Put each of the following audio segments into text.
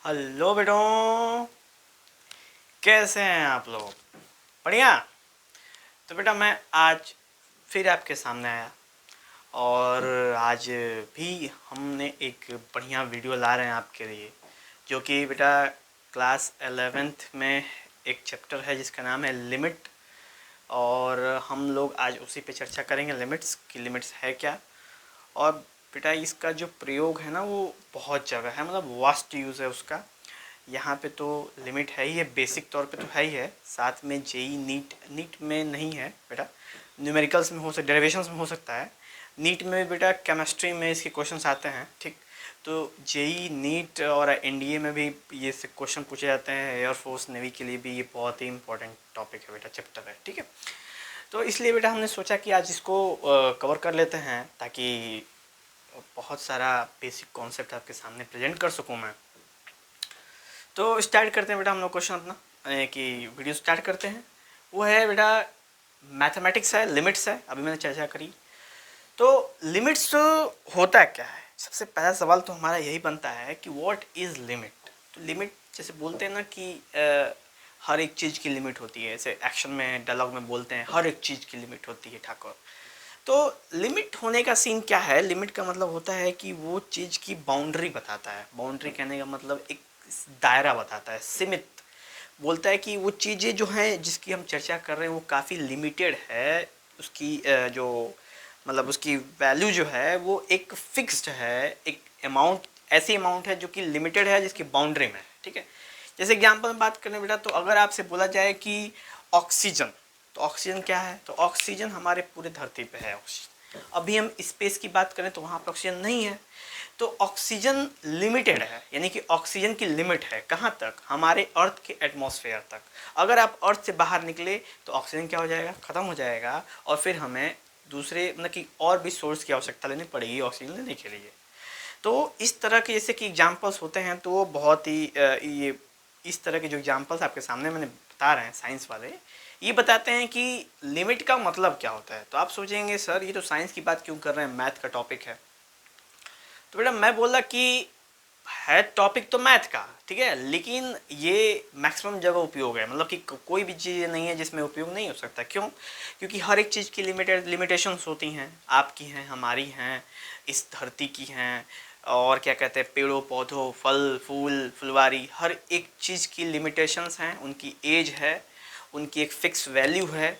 Hello बेटों, कैसे हैं आप लोग? बढ़िया। तो बेटा मैं आज फिर आपके सामने आया और आज भी हमने एक बढ़िया वीडियो ला रहे हैं आपके लिए, जो कि बेटा क्लास 11th में एक चैप्टर है जिसका नाम है लिमिट। और हम लोग आज उसी पे चर्चा करेंगे, लिमिट्स की लिमिट्स है क्या। और बेटा इसका जो प्रयोग है ना वो बहुत जगह है, मतलब वास्ट यूज़ है उसका। यहाँ पे तो लिमिट है ही है, बेसिक तौर पे तो है ही है, साथ में जेई नीट नीट में नहीं है बेटा, न्यूमेरिकल्स में हो सकता, डेरिवेशंस में हो सकता है। नीट में बेटा केमिस्ट्री में इसके क्वेश्चंस आते हैं, ठीक। तो जेई नीट और एनडीए में भी ये से क्वेश्चन पूछे जाते हैं, एयरफोर्स नेवी के लिए भी ये बहुत ही इंपॉर्टेंट टॉपिक है बेटा, चैप्टर है, ठीक है। तो इसलिए बेटा हमने सोचा कि आज इसको कवर कर लेते हैं, ताकि बहुत सारा बेसिक कॉन्सेप्ट आपके सामने प्रेजेंट कर सकूँ मैं। तो स्टार्ट करते हैं बेटा हम लोग क्वेश्चन अपना, यानी कि वीडियो स्टार्ट करते हैं। वो है बेटा मैथमेटिक्स है, लिमिट्स है, अभी मैंने चर्चा करी। तो लिमिट्स होता क्या है, सबसे पहला सवाल तो हमारा यही बनता है कि व्हाट इज़ लिमिट। तो लिमिट जैसे बोलते हैं ना कि हर एक चीज़ की लिमिट होती है, जैसे एक्शन में डायलॉग में बोलते हैं हर एक चीज़ की लिमिट होती है ठाकुर। तो लिमिट होने का सीन क्या है, लिमिट का मतलब होता है कि वो चीज़ की बाउंड्री बताता है। बाउंड्री कहने का मतलब एक दायरा बताता है, सीमित। बोलता है कि वो चीज़ें जो हैं जिसकी हम चर्चा कर रहे हैं वो काफ़ी लिमिटेड है, उसकी जो मतलब उसकी वैल्यू जो है वो एक फिक्स्ड है, एक अमाउंट, ऐसी अमाउंट है जो कि लिमिटेड है, जिसकी बाउंड्री में है, ठीक है। जैसे एग्जाम्पल में बात करें बेटा, तो अगर आपसे बोला जाए कि ऑक्सीजन, तो ऑक्सीजन क्या है, तो ऑक्सीजन हमारे पूरे धरती पे है ऑक्सीजन। अभी हम स्पेस की बात करें तो वहाँ पर ऑक्सीजन नहीं है। तो ऑक्सीजन लिमिटेड है, यानी कि ऑक्सीजन की लिमिट है कहाँ तक, हमारे अर्थ के एटमॉस्फेयर तक। अगर आप अर्थ से बाहर निकले तो ऑक्सीजन क्या हो जाएगा, ख़त्म हो जाएगा, और फिर हमें दूसरे मतलब कि और भी सोर्स की आवश्यकता लेनी पड़ेगी ऑक्सीजन लेने के लिए। तो इस तरह के जैसे कि एग्जाम्पल्स होते हैं, तो वो बहुत ही ये इस तरह के जो एग्जाम्पल्स आपके सामने मैंने बता रहे हैं साइंस वाले, ये बताते हैं कि लिमिट का मतलब क्या होता है। तो आप सोचेंगे सर ये तो साइंस की बात क्यों कर रहे हैं, मैथ का टॉपिक है। तो बेटा मैं बोला कि है टॉपिक तो मैथ का, ठीक है, लेकिन ये मैक्सिमम जगह उपयोग है, मतलब कि कोई भी चीज़ नहीं है जिसमें उपयोग नहीं हो सकता। क्यों? क्योंकि हर एक चीज़ की लिमिटेशंस होती हैं, आपकी हैं, हमारी हैं, इस धरती की हैं, और क्या कहते हैं, पेड़ों पौधों, फल फूल फुलवारी, हर एक चीज़ की लिमिटेशंस हैं, उनकी एज है, उनकी एक फिक्स वैल्यू है,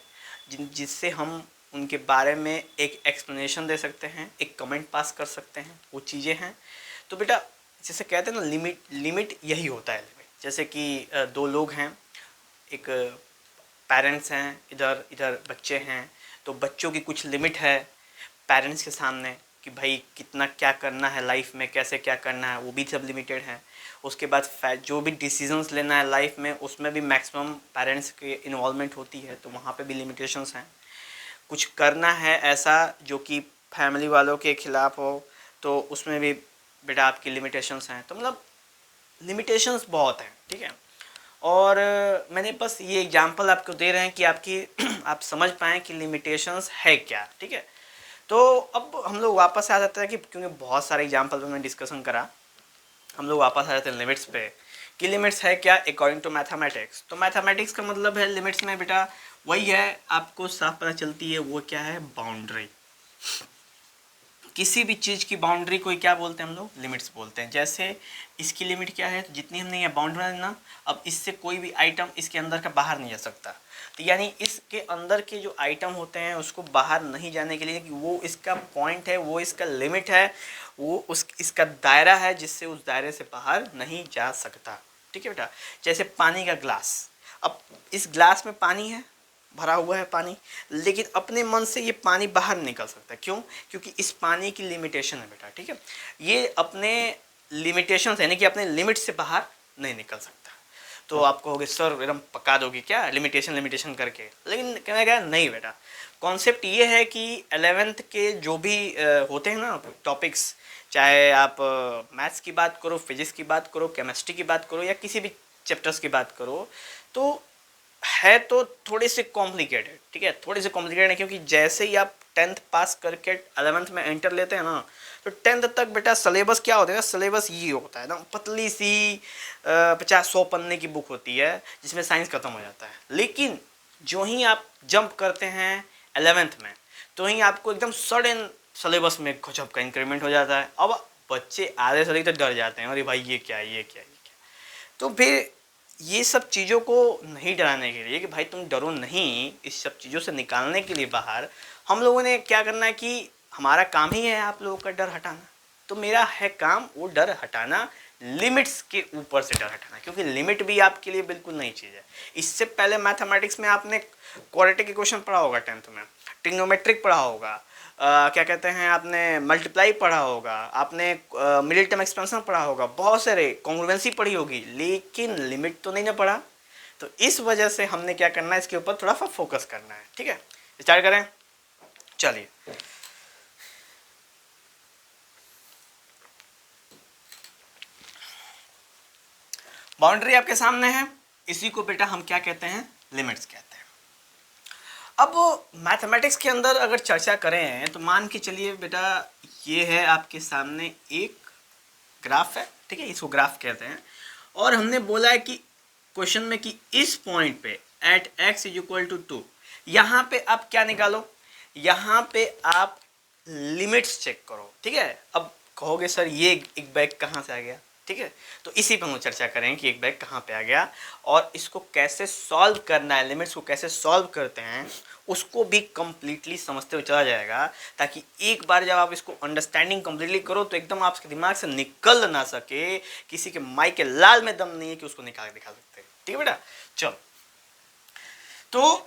जिससे हम उनके बारे में एक एक्सप्लेनेशन दे सकते हैं, एक कमेंट पास कर सकते हैं, वो चीज़ें हैं। तो बेटा जैसे कहते हैं ना, लिमिट लिमिट यही होता है लिमिट। जैसे कि दो लोग हैं, एक पेरेंट्स हैं, इधर इधर बच्चे हैं, तो बच्चों की कुछ लिमिट है पेरेंट्स के सामने कि भाई कितना क्या करना है लाइफ में, कैसे क्या करना है, वो भी सब लिमिटेड है। उसके बाद जो भी डिसीजंस लेना है लाइफ में, उसमें भी मैक्सिमम पेरेंट्स की इन्वॉल्वमेंट होती है, तो वहाँ पे भी लिमिटेशंस हैं। कुछ करना है ऐसा जो कि फैमिली वालों के खिलाफ हो, तो उसमें भी बेटा आपकी लिमिटेशंस हैं। तो मतलब लिमिटेशंस बहुत हैं, ठीक है। और मैंने बस ये एग्जांपल आपको दे रहे हैं कि आपकी आप समझ पाएँ कि लिमिटेशंस है क्या, ठीक है। तो अब हम लोग वापस आ जाते हैं कि क्योंकि बहुत सारे एग्जांपल पे मैंने डिस्कशन करा, हम लोग वापस आ जाते हैं लिमिट्स पे कि लिमिट्स है क्या अकॉर्डिंग टू मैथमेटिक्स। तो मैथमेटिक्स का मतलब है लिमिट्स में बेटा वही है, आपको साफ पता चलती है, वो क्या है, बाउंड्री। किसी भी चीज़ की बाउंड्री को क्या बोलते हैं हम लोग, लिमिट्स बोलते हैं। जैसे इसकी लिमिट क्या है, तो जितनी हमने ये बाउंड्री बना देना, अब इससे कोई भी आइटम इसके अंदर का बाहर नहीं जा सकता। तो यानी इसके अंदर के जो आइटम होते हैं उसको बाहर नहीं जाने के लिए, कि वो इसका पॉइंट है, वो इसका लिमिट है, वो उस इसका दायरा है, जिससे उस दायरे से बाहर नहीं जा सकता, ठीक है बेटा। जैसे पानी का ग्लास, अब इस ग्लास में पानी है, भरा हुआ है पानी, लेकिन अपने मन से ये पानी बाहर निकल सकता है। क्यों? क्योंकि इस पानी की लिमिटेशन है बेटा, ठीक है। ये अपने लिमिटेशन यानी कि अपने लिमिट से बाहर नहीं निकल सकता। तो आप कहोगे सर एकदम पका दोगे क्या लिमिटेशन लिमिटेशन करके, लेकिन कहना क्या, नहीं बेटा। कॉन्सेप्ट ये है कि 11th के जो भी होते हैं ना टॉपिक्स, चाहे आप मैथ्स की बात करो, फिजिक्स की बात करो, केमिस्ट्री की बात करो, या किसी भी चैप्टर्स की बात करो, तो है तो थोड़े से कॉम्प्लिकेटेड, ठीक है, थोड़े से कॉम्प्लिकेटेड है। क्योंकि जैसे ही आप 10th पास करके 11th में एंटर लेते हैं ना, तो 10th तक बेटा सिलेबस क्या होता है, सिलेबस ये होता है ना, पतली सी 50-100 पन्ने की बुक होती है जिसमें साइंस खत्म हो जाता है। लेकिन जो ही आप जंप करते हैं 11th में, तो ही आपको एकदम सडन सिलेबस में गजब का इंक्रीमेंट हो जाता है। अब बच्चे आधे से तो डर जाते हैं, अरे भाई ये क्या ये क्या ये क्या। तो फिर ये सब चीज़ों को नहीं डराने के लिए कि भाई तुम डरो नहीं, इस सब चीज़ों से निकालने के लिए बाहर हम लोगों ने क्या करना है कि हमारा काम ही है आप लोगों का डर हटाना। तो मेरा है काम वो डर हटाना, लिमिट्स के ऊपर से डर हटाना, क्योंकि लिमिट भी आपके लिए बिल्कुल नई चीज़ है। इससे पहले मैथमेटिक्स में आपने क्वाड्रेटिक इक्वेशन पढ़ा होगा 10th में, ट्रिग्नोमेट्रिक पढ़ा होगा, क्या कहते हैं आपने मल्टीप्लाई पढ़ा होगा, आपने मिडिल टर्म एक्सपेंशन पढ़ा होगा, बहुत सारे कॉन्ग्रुएंसी पढ़ी होगी, लेकिन लिमिट तो नहीं ना पढ़ा। तो इस वजह से हमने क्या करना है, इसके ऊपर थोड़ा सा फोकस करना है। ठीक है, स्टार्ट करें, चलिए। बाउंड्री आपके सामने है, इसी को बेटा हम क्या कहते हैं, लिमिट्स कहते हैं। अब मैथमेटिक्स के अंदर अगर चर्चा करें तो मान के चलिए बेटा ये है आपके सामने एक ग्राफ है, ठीक है, इसको ग्राफ कहते हैं। और हमने बोला है कि क्वेश्चन में कि इस पॉइंट पे एट x = 2, यहाँ पे आप क्या निकालो, यहाँ पे आप लिमिट्स चेक करो। ठीक है, अब कहोगे सर ये एक बैग कहाँ से आ गया, ठीक है, तो इसी पर हम चर्चा करें कि एक बैग कहाँ पे आ गया और इसको कैसे सॉल्व करना है, लिमिट्स को कैसे सॉल्व करते हैं उसको भी कंप्लीटली समझते हुए चला जाएगा, ताकि एक बार जब आप इसको अंडरस्टैंडिंग कंप्लीटली करो तो एकदम आपके दिमाग से निकल ना सके, किसी के माई के लाल में दम नहीं है कि उसको निकाल के दिखा सकते। ठीक है बेटा, चलो। तो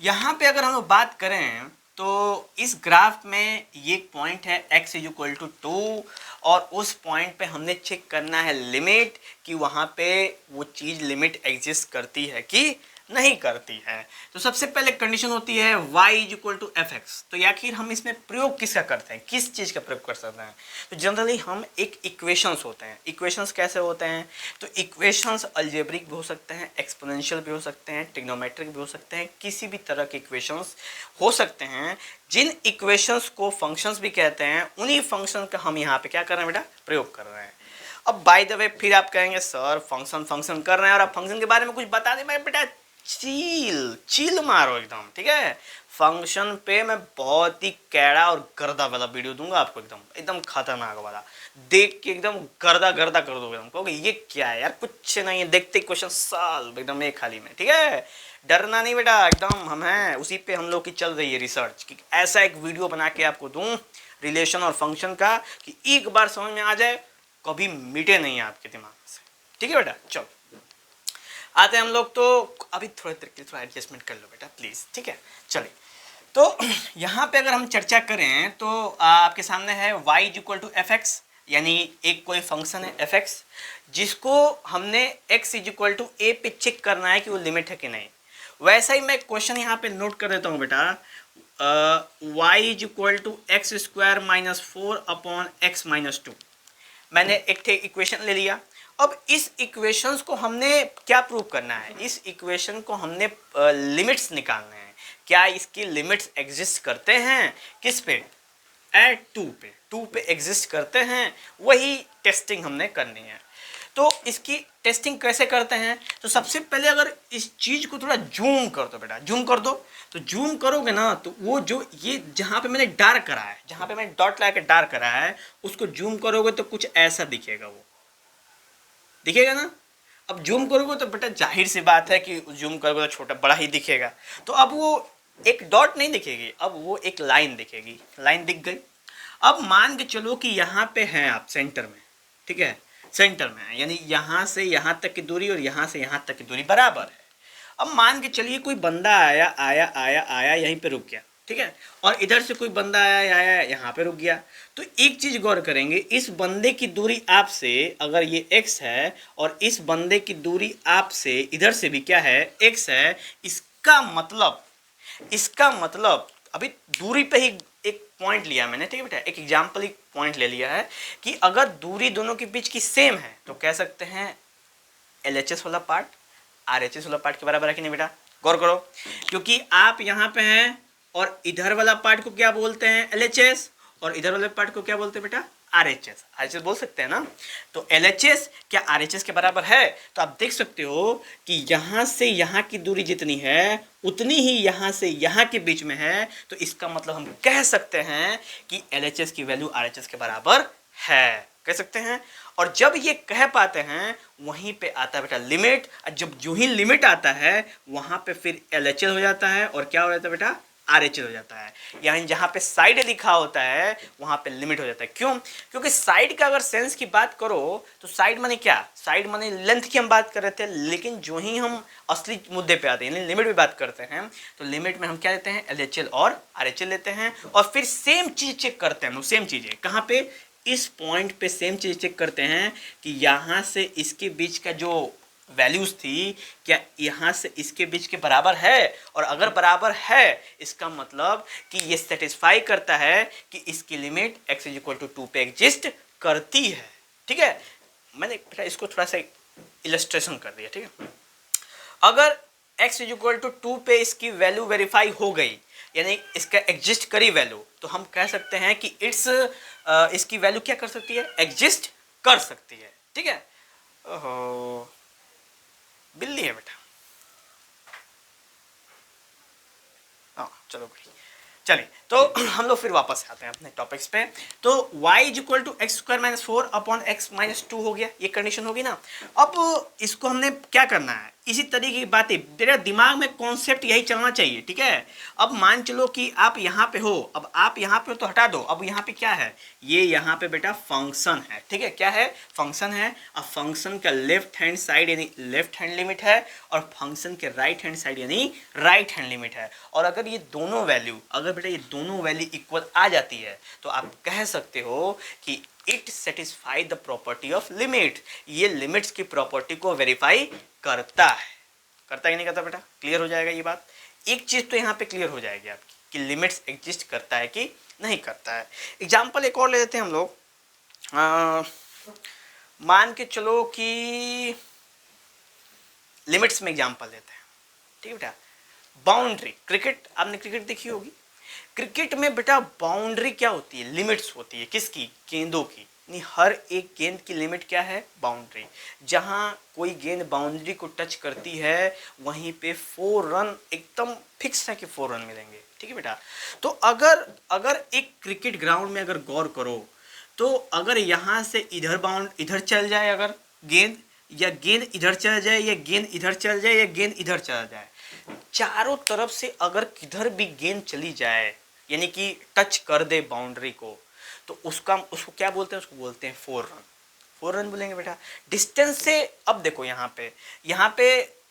यहाँ पे अगर हम लोग बात करें तो इस ग्राफ में ये पॉइंट है x = 2 और उस पॉइंट पे हमने चेक करना है लिमिट कि वहाँ पे वो चीज़ लिमिट एग्जिस्ट करती है कि नहीं करती है। तो सबसे पहले कंडीशन होती है y = fx। तो आखिर हम इसमें प्रयोग किसका करते हैं, किस चीज़ का प्रयोग कर सकते हैं, तो जनरली हम एक इक्वेशंस होते हैं। इक्वेशंस कैसे होते हैं, तो इक्वेशंस अलजेब्रिक भी हो सकते हैं, एक्सपोनेंशियल भी हो सकते हैं, ट्रिग्नोमेट्रिक भी हो सकते हैं, किसी भी तरह के इक्वेशंस हो सकते हैं। जिन इक्वेशंस को फंक्शंस भी कहते हैं, उन्हीं फंक्शन का हम यहाँ पे क्या कर रहे हैं बेटा, प्रयोग कर रहे हैं। अब बाय द वे फिर आप कहेंगे सर फंक्शन कर रहे हैं और आप फंक्शन के बारे में कुछ बता दें। मैं बेटा चिल मारो एकदम, ठीक है। फंक्शन पे मैं बहुत ही कैड़ा और गर्दा वाला वीडियो दूंगा आपको, एकदम खतरनाक वाला, देख के एकदम गर्दा गर्दा कर दोगे, एकदम कहोगे ये क्या है यार, कुछ नहीं है, देखते क्वेश्चन सॉल्व एकदम एक खाली में। ठीक है, डरना नहीं बेटा, एकदम हम हैं उसी पे, हम लोग की चल रही है रिसर्च कि ऐसा एक वीडियो बना के आपको दूं रिलेशन और फंक्शन का कि एक बार समझ में आ जाए, कभी मिटे नहीं आपके दिमाग से। ठीक है बेटा, चलो आते हैं हम लोग। तो अभी थोड़ा एडजस्टमेंट कर लो बेटा प्लीज, ठीक है। चलिए, तो यहाँ पे अगर हम चर्चा करें तो आपके सामने है y = fx, यानी एक कोई फंक्शन है fx जिसको हमने x = a पे चेक करना है कि वो लिमिट है कि नहीं। वैसा ही मैं क्वेश्चन यहाँ पे नोट कर देता हूँ बेटा, y = x² - 4/x - 2। मैंने एक इक्वेशन ले लिया। अब इस इक्वेशंस को हमने क्या प्रूव करना है, इस इक्वेशन को हमने लिमिट्स निकालने हैं। क्या इसकी लिमिट्स एग्जिस्ट करते हैं, किस पे, एट 2 पे एग्जिस्ट करते हैं, वही टेस्टिंग हमने करनी है। तो इसकी टेस्टिंग कैसे करते हैं, तो सबसे पहले अगर इस चीज को थोड़ा जूम कर दो बेटा, जूम कर दो। तो जूम करोगे ना तो वो जो ये जहां पे मैंने डार्क करा है, जहां पे मैंने डॉट लगा के डार्क करा है, उसको जूम करोगे तो कुछ ऐसा दिखेगा, वो दिखेगा ना। अब जूम करोगे तो बेटा जाहिर सी बात है कि जूम करोगे तो छोटा बड़ा ही दिखेगा। तो अब वो एक डॉट नहीं दिखेगी, अब वो एक लाइन दिखेगी, लाइन दिख गई। अब मान के चलो कि यहाँ पे हैं आप सेंटर में, ठीक है, सेंटर में है, यानी यहाँ से यहाँ तक की दूरी और यहाँ से यहाँ तक की दूरी बराबर है। अब मान के चलिए कोई बंदा आया आया आया आया यहीं पे रुक गया, ठीक है, और इधर से कोई बंदा आया आया यहाँ पे रुक गया। तो एक चीज गौर करेंगे, इस बंदे की दूरी आपसे अगर ये x है और इस बंदे की दूरी आपसे इधर से भी क्या है, x है, इसका मतलब अभी दूरी पे ही एक पॉइंट लिया मैंने, ठीक है बेटा, एक एग्जाम्पल एक पॉइंट ले लिया है कि अगर दूरी दोनों के बीच की सेम है तो कह सकते हैं LHS वाला पार्ट RHS वाला पार्ट के बराबर है कि नहीं बेटा, गौर करो। क्योंकि आप यहाँ पे हैं और इधर वाला पार्ट को क्या बोलते हैं, LHS, और इधर वाले पार्ट को क्या बोलते हैं बेटा, RHS। RHS बोल सकते हैं ना। तो LHS क्या RHS के बराबर है? तो आप देख सकते हो कि यहाँ से यहाँ की दूरी जितनी है उतनी ही यहाँ से यहाँ के बीच में है। तो इसका मतलब हम कह सकते हैं कि LHS की वैल्यू RHS के बराबर है, कह सकते हैं। और जब ये कह पाते हैं वहीं पे आता है बेटा लिमिट। और जब जो ही लिमिट आता है वहां पे फिर LHS हो जाता है और क्या हो जाता है बेटा, RHS हो जाता है। यानी जहां पे साइड लिखा होता है वहां पे लिमिट हो जाता है। क्यों? क्योंकि साइड का अगर सेंस की बात करो तो साइड माने क्या, साइड माने लेंथ की हम बात कर रहे थे, लेकिन जो ही हम असली मुद्दे पे आते हैं यानी लिमिट में बात करते हैं तो लिमिट में हम क्या लेते हैं, LHS और RHS लेते हैं। और फिर सेम चीज चेक करते हैं हम लोग, सेम चीजें कहाँ पे, इस पॉइंट पे सेम चीज चेक करते हैं कि यहां से इसके बीच का जो वैल्यूज थी क्या यहां से इसके बीच के बराबर है। और अगर बराबर है इसका मतलब कि ये सेटिस्फाई करता है कि इसकी लिमिट x = 2 पे एग्जिस्ट करती है। ठीक है, मैंने इसको थोड़ा सा इलस्ट्रेशन कर दिया। ठीक है, अगर x = 2 पे इसकी वैल्यू वेरीफाई हो गई यानी इसका एग्जिस्ट करी वैल्यू, तो हम कह सकते हैं कि इसकी वैल्यू क्या कर सकती है, एग्जिस्ट कर सकती है। ठीक है, ओहो बिल्ली है बेटा। हाँ चलो भाई, चलिए तो हम लोग फिर वापस आते हैं अपने टॉपिक्स पे। तो y = x² - 4 अपॉन x - 2 हो गया, ये कंडीशन होगी ना। अब इसको हमने क्या करना है, इसी तरीके की बातें तेरे दिमाग में कॉन्सेप्ट यही चलना चाहिए। ठीक है, अब मान चलो कि आप यहाँ पे हो, अब आप यहाँ पे हो तो हटा दो, अब यहाँ पे क्या है, ये यहाँ पे बेटा फंक्शन है। ठीक है, क्या है, फंक्शन है। अब फंक्शन का लेफ्ट हैंड साइड यानी लेफ्ट हैंड लिमिट है और फंक्शन के राइट हैंड साइड यानी राइट हैंड लिमिट है। और अगर ये दोनों वैल्यू, अगर बेटा ये दोनों वैल्यू इक्वल आ जाती है तो आप कह सकते हो कि it satisfy the property of limit. ये लिमिट्स की प्रॉपर्टी को वेरीफाई करता है। करता ही नहीं करता बेटा, क्लियर हो जाएगा ये बात। एक चीज तो यहाँ पे क्लियर हो जाएगी आपकी कि लिमिट्स एग्जिस्ट करता है कि नहीं करता है। एग्जाम्पल एक और ले लेते हैं हम लोग। मान के चलो कि लिमिट्स में एग्जाम्पल लेते हैं। ठीक है बेटा, बाउंड्री, क्रिकेट आपने क्रिकेट देखी होगी। क्रिकेट में बेटा बाउंड्री क्या होती है, लिमिट्स होती है किसकी, गेंदों की। नहीं, हर एक गेंद की लिमिट क्या है, बाउंड्री। जहां कोई गेंद बाउंड्री को टच करती है वहीं पे 4 रन एकदम फिक्स है कि 4 रन मिलेंगे। ठीक है बेटा, तो अगर एक क्रिकेट ग्राउंड में अगर गौर करो तो अगर यहाँ से इधर चल जाए अगर गेंद, या गेंद इधर चल जाए, या गेंद इधर चल जाए, या गेंद इधर चल जाए, चारों तरफ से अगर किधर भी गेंद चली जाए यानी कि टच कर दे बाउंड्री को, तो उसको क्या बोलते हैं, उसको बोलते हैं 4 रन। 4 रन बोलेंगे बेटा। डिस्टेंस से, अब देखो यहाँ पे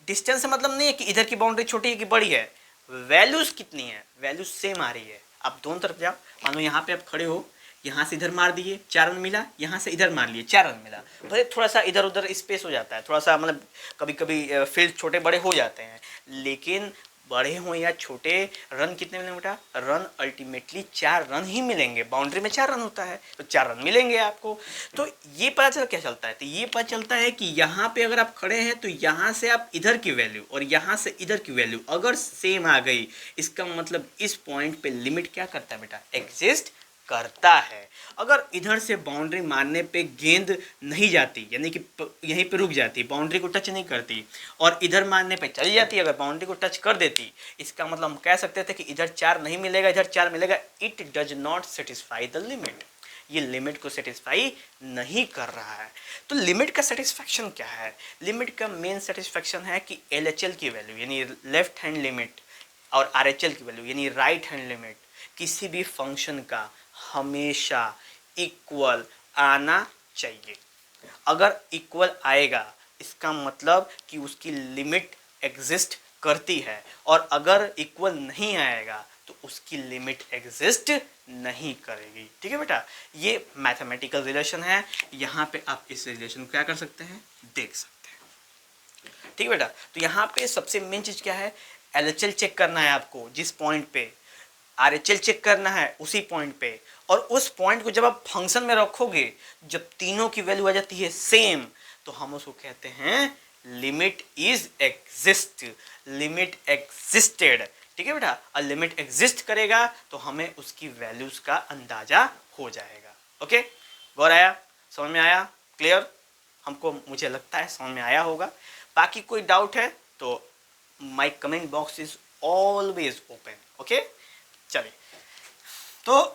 डिस्टेंस से मतलब नहीं है कि इधर की बाउंड्री छोटी है कि बड़ी है, वैल्यूज कितनी है, वैल्यूज सेम आ रही है। आप दोनों तरफ जाओ, मानो यहाँ पे आप खड़े हो, यहाँ से इधर मार दिए 4 रन मिला, यहाँ से इधर मार लिए 4 रन मिला। भले थोड़ा सा इधर उधर स्पेस हो जाता है, थोड़ा सा मतलब कभी कभी फील्ड छोटे बड़े हो जाते हैं, लेकिन बड़े हों या छोटे रन कितने मिलेंगे बेटा, रन अल्टीमेटली 4 रन ही मिलेंगे। बाउंड्री में 4 रन होता है तो 4 रन मिलेंगे आपको। तो ये पता चल क्या चलता है, तो ये पता चलता है कि यहाँ पे अगर आप खड़े हैं तो यहाँ से आप इधर की वैल्यू और यहाँ से इधर की वैल्यू अगर सेम आ गई, इसका मतलब इस पॉइंट पे लिमिट क्या करता है बेटा, एग्जिस्ट करता है। अगर इधर से बाउंड्री मारने पे गेंद नहीं जाती यानी कि यहीं पे रुक जाती, बाउंड्री को टच नहीं करती, और इधर मारने पे चली जाती, अगर बाउंड्री को टच कर देती, इसका मतलब हम कह सकते थे कि इधर 4 नहीं मिलेगा, इधर 4 मिलेगा। It does not satisfy the limit, ये लिमिट को सेटिस्फाई नहीं कर रहा है। तो लिमिट का सेटिस्फैक्शन क्या है, लिमिट का मेन सेटिस्फैक्शन है कि LHL की वैल्यू यानी लेफ्ट हैंड लिमिट और RHL की वैल्यू यानी राइट हैंड लिमिट किसी भी फंक्शन का हमेशा इक्वल आना चाहिए। अगर इक्वल आएगा इसका मतलब कि उसकी लिमिट एग्जिस्ट करती है, और अगर इक्वल नहीं आएगा तो उसकी लिमिट एग्जिस्ट नहीं करेगी। ठीक है बेटा, ये मैथमेटिकल रिलेशन है। यहाँ पे आप इस रिलेशन को क्या कर सकते हैं, देख सकते हैं। ठीक है बेटा, तो यहाँ पे सबसे मेन चीज क्या है, LHL चेक करना है आपको जिस पॉइंट पे, RHL चेक करना है उसी पॉइंट पे, और उस पॉइंट को जब आप फंक्शन में रखोगे, जब तीनों की वैल्यू आ जाती है सेम, तो हम उसको कहते हैं limit is exist, limit existed. ठीक है बेटा, और लिमिट एग्जिस्ट करेगा तो हमें उसकी वैल्यूज का अंदाजा हो जाएगा। ओके, गौर आया, समझ में आया, क्लियर? हमको मुझे लगता है समझ में आया होगा। बाकी कोई डाउट है तो my comment box is always open. Okay, चलिए तो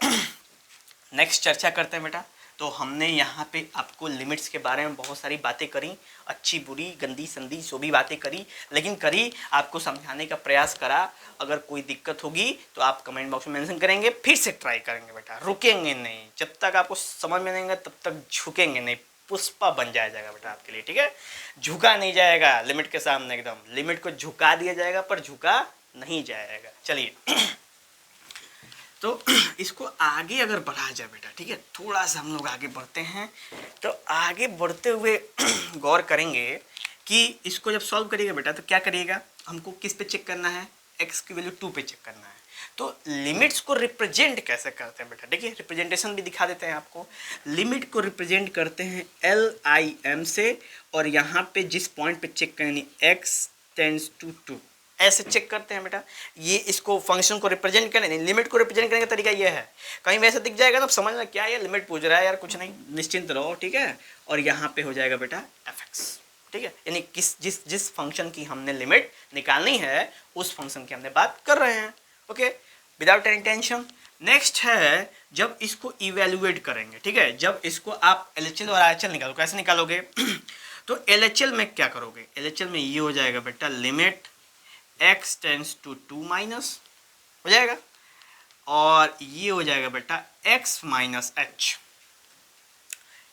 नेक्स्ट चर्चा करते हैं बेटा। तो हमने यहाँ पे आपको लिमिट्स के बारे में बहुत सारी बातें करी, अच्छी बुरी गंदी संदी जो भी बातें करी, लेकिन करी, आपको समझाने का प्रयास करा। अगर कोई दिक्कत होगी तो आप कमेंट बॉक्स में मेंशन करेंगे, फिर से ट्राई करेंगे बेटा, रुकेंगे नहीं। जब तक आपको समझ में नहीं आएगा तब तक झुकेंगे नहीं, पुष्पा बन जाएगा बेटा आपके लिए, ठीक है? झुका नहीं जाएगा लिमिट के सामने, एकदम लिमिट को झुका दिया जाएगा पर झुका नहीं जाएगा। चलिए तो इसको आगे अगर बढ़ा जाए बेटा, ठीक है, थोड़ा सा हम लोग आगे बढ़ते हैं। तो आगे बढ़ते हुए गौर करेंगे कि इसको जब सॉल्व करिएगा बेटा तो क्या करिएगा, हमको किस पे चेक करना है, x की वैल्यू 2 पे चेक करना है। तो लिमिट्स को रिप्रेजेंट कैसे करते हैं बेटा, देखिए रिप्रेजेंटेशन भी दिखा देते हैं आपको। लिमिट को रिप्रेजेंट करते हैं LIM से, और यहाँ पे जिस पॉइंट पे चेक करेंगे x टेंड्स टू 2, ऐसे चेक करते हैं बेटा। ये इसको फंक्शन को रिप्रेजेंट करने, लिमिट को रिप्रेजेंट करने का तरीका ये है। कहीं वैसे दिख जाएगा तो समझना क्या है, लिमिट पूछ रहा है यार, कुछ नहीं, निश्चिंत रहो, ठीक है। और यहाँ पे हो जाएगा बेटा fx, ठीक है, यानी जिस फंक्शन की हमने लिमिट निकालनी है उस फंक्शन की हमने बात कर रहे हैं। Okay, without any tension. Next है जब इसको इवेल्युएट करेंगे, ठीक है, जब इसको आप LHL और RHL निकालो, कैसे निकालोगे तो LHL में क्या करोगे, LHL में ये हो जाएगा बेटा limit x tends to 2 minus हो जाएगा, और ये हो जाएगा बेटा x माइनस एच,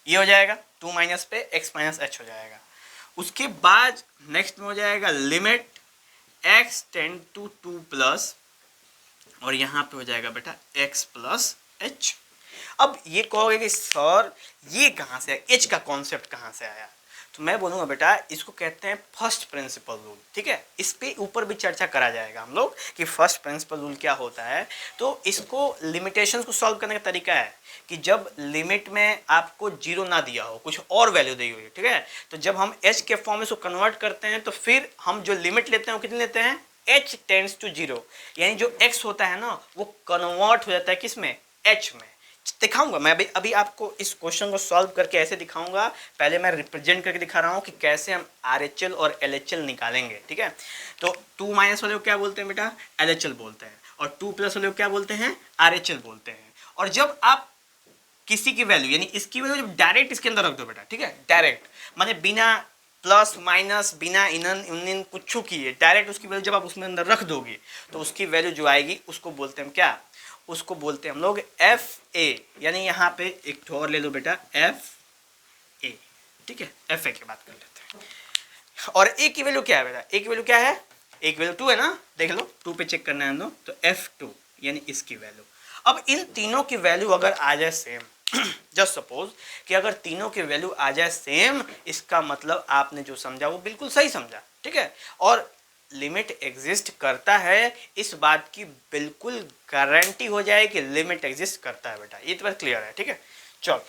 ये हो जाएगा 2 माइनस पे x माइनस एच हो जाएगा। उसके बाद नेक्स्ट में हो जाएगा limit x tend to 2 plus, और यहाँ पे हो जाएगा बेटा x प्लस एच। अब ये कहोगे कि सर ये कहाँ से आया, h का कॉन्सेप्ट कहाँ से आया, तो मैं बोलूँगा बेटा इसको कहते हैं फर्स्ट प्रिंसिपल रूल, ठीक है। इस पे ऊपर भी चर्चा करा जाएगा हम लोग कि फर्स्ट प्रिंसिपल रूल क्या होता है। तो इसको लिमिटेशंस को सॉल्व करने का तरीका है कि जब लिमिट में आपको 0 ना दिया हो, कुछ और वैल्यू दी हुई है, ठीक है, तो जब हम h के फॉर्म में इसको कन्वर्ट करते हैं तो फिर हम जो लिमिट लेते हैं वो कितनी लेते हैं, h टेंड्स टू 0, यानी जो x होता है ना वो कन्वर्ट हो जाता है किस में, h में। दिखाऊंगा मैं अभी आपको इस क्वेश्चन को सॉल्व करके ऐसे दिखाऊंगा। पहले मैं रिप्रेजेंट करके दिखा रहा हूं कि कैसे हम RHL और LHL निकालेंगे, ठीक है। तो 2 माइनस वाले को क्या बोलते हैं बेटा, LHL बोलते हैं, और 2 प्लस वाले को क्या बोलते हैं, RHL बोलते हैं। और जब आप किसी की वैल्यू, यानी इसकी वैल्यू जब डायरेक्ट इसके अंदर रख दो बेटा, ठीक है, डायरेक्ट माने बिना प्लस माइनस, बिना इनन उन्निन कुछ किए, डायरेक्ट उसकी वैल्यू जब आप उसमें अंदर रख दोगे तो उसकी वैल्यू जो आएगी उसको बोलते हैं क्या, उसको बोलते हैं हम लोग FA, यानी यहाँ पे एक और ले लो बेटा FA, ठीक है, FA की बात कर लेते हैं। और A की वैल्यू क्या है बेटा, A की वैल्यू क्या है, A की वैल्यू 2 है ना, देख लो 2 पे चेक करना है हम लोग, तो F2 यानी इसकी वैल्यू। अब इन तीनों की वैल्यू अगर आ जाए सेम, जस्ट सपोज कि अगर तीनों की वैल्यू आ जाए सेम, इसका मतलब आपने जो समझा वो बिल्कुल सही समझा, ठीक है। और लिमिट एग्जिस्ट करता है, इस बात की बिल्कुल गारंटी हो जाए कि लिमिट एग्जिस्ट करता है बेटा, ये तो बात क्लियर है, ठीक है। चलो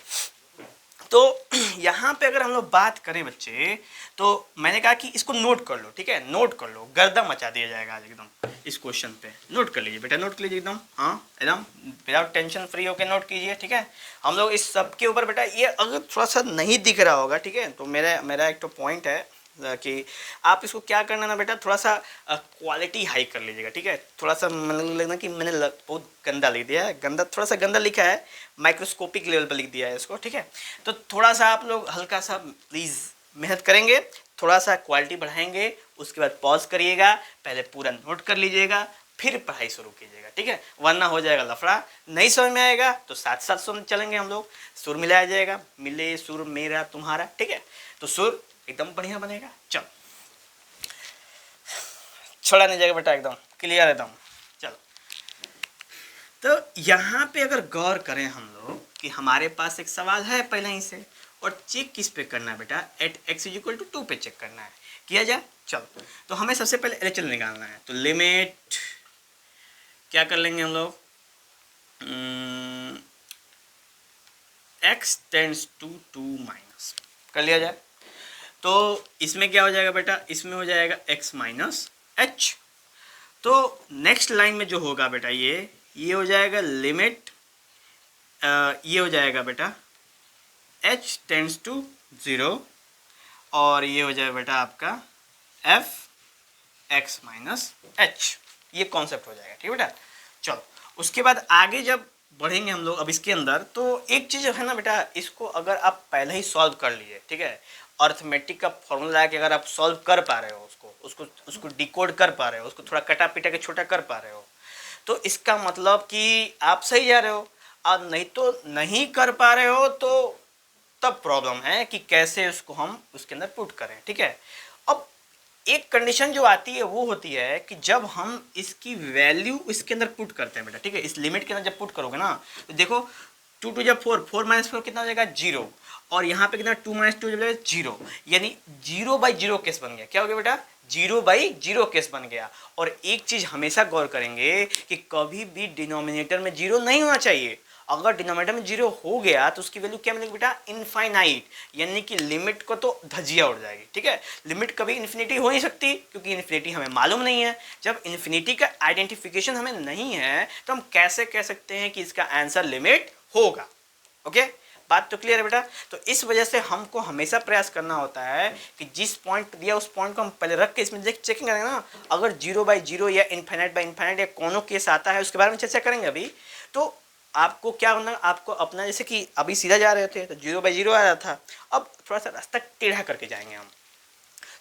तो यहाँ पे अगर हम लोग बात करें बच्चे, तो मैंने कहा कि इसको नोट कर लो, ठीक है, नोट कर लो, गर्दा मचा दिया जाएगा आज एकदम इस क्वेश्चन पे। नोट कर लीजिए बेटा, नोट कर लीजिए एकदम, हाँ एकदम विदाउट टेंशन फ्री होकर नोट कीजिए, ठीक है। हम लोग इस सब के ऊपर बेटा, ये अगर थोड़ा सा नहीं दिख रहा होगा, ठीक है, तो मेरा एक तो पॉइंट है कि आप इसको क्या करना ना बेटा, थोड़ा सा क्वालिटी हाई कर लीजिएगा, ठीक है। थोड़ा सा मैंने लगना कि मैंने बहुत गंदा लिख दिया है, गंदा थोड़ा सा गंदा लिखा है, माइक्रोस्कोपिक लेवल पर लिख दिया है इसको, ठीक है। तो थोड़ा सा आप लोग हल्का सा प्लीज़ मेहनत करेंगे, थोड़ा सा क्वालिटी बढ़ाएंगे, उसके बाद पॉज करिएगा, पहले पूरा नोट कर लीजिएगा, फिर पढ़ाई शुरू कीजिएगा, ठीक है, वरना हो जाएगा लफड़ा। नहीं समझ में आएगा तो साथ साथ सुन चलेंगे हम लोग, सुर मिलाया जाएगा, मिले सुर मेरा तुम्हारा, ठीक है, तो सुर एकदम बढ़िया बनेगा। चलो छोड़ा नहीं जाएगा बेटा, एकदम क्लियर एकदम। चलो तो यहाँ पे अगर गौर करें हम लोग कि हमारे पास एक सवाल है पहले ही से, और चेक किस पे करना है बेटा, एट x = 2 पे चेक करना है, किया जाए। चलो तो हमें सबसे पहले LHL निकालना है, तो लिमिट क्या कर लेंगे हम लोग, x टेंड्स टू 2 माइनस कर लिया जाए। तो इसमें क्या हो जाएगा बेटा, इसमें हो जाएगा x माइनस एच, तो नेक्स्ट लाइन में जो होगा बेटा ये हो जाएगा लिमिट, ये हो जाएगा बेटा h टेंड्स टू 0 और ये हो जाएगा बेटा आपका f x माइनस h, ये कॉन्सेप्ट हो जाएगा। ठीक है बेटा, चलो उसके बाद आगे जब बढ़ेंगे हम लोग अब इसके अंदर, तो एक चीज़ है ना बेटा, इसको अगर आप पहले ही सॉल्व कर लिए, ठीक है, अर्थमेटिक का फॉर्मूला है कि अगर आप सॉल्व कर पा रहे हो उसको डिकोड कर पा रहे हो, उसको थोड़ा कटा पिटा के छोटा कर पा रहे हो, तो इसका मतलब कि आप सही जा रहे हो। और नहीं तो नहीं कर पा रहे हो तो तब प्रॉब्लम है कि कैसे उसको हम उसके अंदर पुट करें। ठीक है, अब एक कंडीशन जो आती है वो होती है कि जब हम इसकी वैल्यू इसके अंदर पुट करते हैं बेटा, ठीक है, इस लिमिट के अंदर जब पुट करोगे ना, तो देखो 2 टू जब 4, 4 माइनस 4 कितना हो जाएगा 0, और यहाँ पे कितना 2 माइनस 2 जब जाएगा 0, यानी 0/0 केस बन गया। क्या हो गया बेटा, 0/0 केस बन गया। और एक चीज हमेशा गौर करेंगे कि कभी भी डिनोमिनेटर में 0 नहीं होना चाहिए। अगर डिनोमिनेटर में 0 हो गया तो उसकी वैल्यू क्या मिलेगी बेटा, इनफाइनाइट, यानी कि लिमिट को तो धजिया उड़ जाएगी। ठीक है, लिमिट कभी इन्फिनिटी हो नहीं सकती क्योंकि इन्फिनिटी हमें मालूम नहीं है। जब इन्फिनिटी का आइडेंटिफिकेशन हमें नहीं है तो हम कैसे कह सकते हैं कि इसका आंसर लिमिट होगा। ओके, बात तो क्लियर है बेटा। तो इस वजह से हमको हमेशा प्रयास करना होता है कि जिस पॉइंट दिया उस पॉइंट को हम पहले रख के इसमें चेकिंग करेंगे ना। अगर 0/0 या इनफाइनाइट बाय इनफाइनाइट या कोनो केस आता है उसके बारे में चर्चा करेंगे अभी। तो आपको क्या करना, आपको अपना जैसे कि अभी सीधा जा रहे थे तो 0/0 आ रहा था, अब थोड़ा सा रास्ता टेढ़ा करके जाएंगे हम,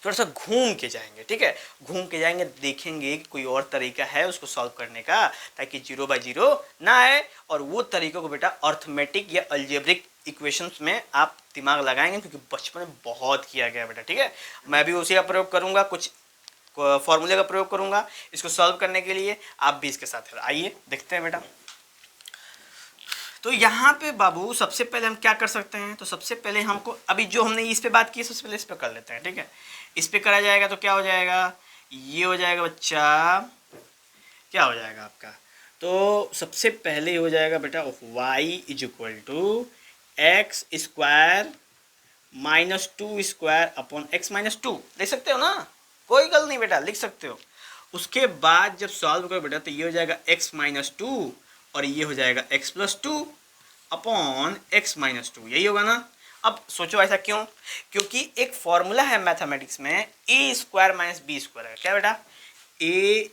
थोड़ा सा घूम के जाएंगे। ठीक है, घूम के जाएंगे, देखेंगे कि कोई और तरीका है उसको सॉल्व करने का ताकि 0/0 ना आए। और वो तरीकों को बेटा अर्थमेटिक या अलजेब्रिक इक्वेशंस में आप दिमाग लगाएंगे क्योंकि बचपन में बहुत किया गया बेटा। ठीक है, मैं भी उसी का प्रयोग करूंगा, कुछ फॉर्मूले का प्रयोग करूंगा इसको सॉल्व करने के लिए। आप भी इसके साथ आइए देखते हैं बेटा। तो यहाँ पे बाबू सबसे पहले हम क्या कर सकते हैं, तो सबसे पहले हमको अभी जो हमने इस पे बात की सबसे पहले इस पे कर लेते हैं। ठीक है, इस पे करा जाएगा तो क्या हो जाएगा, ये हो जाएगा बच्चा, क्या हो जाएगा आपका, तो सबसे पहले हो जाएगा बेटा y = x² -2² अपॉन x-2 लिख सकते हो ना, कोई गल नहीं बेटा, लिख सकते हो। उसके बाद जब सॉल्व करो बेटा तो ये हो जाएगा x-2 और ये हो जाएगा x+2 अपॉन x-2, यही होगा ना। अब सोचो ऐसा क्यों, क्योंकि एक फॉर्मूला है मैथमेटिक्स में a² - b², क्या बेटा, a²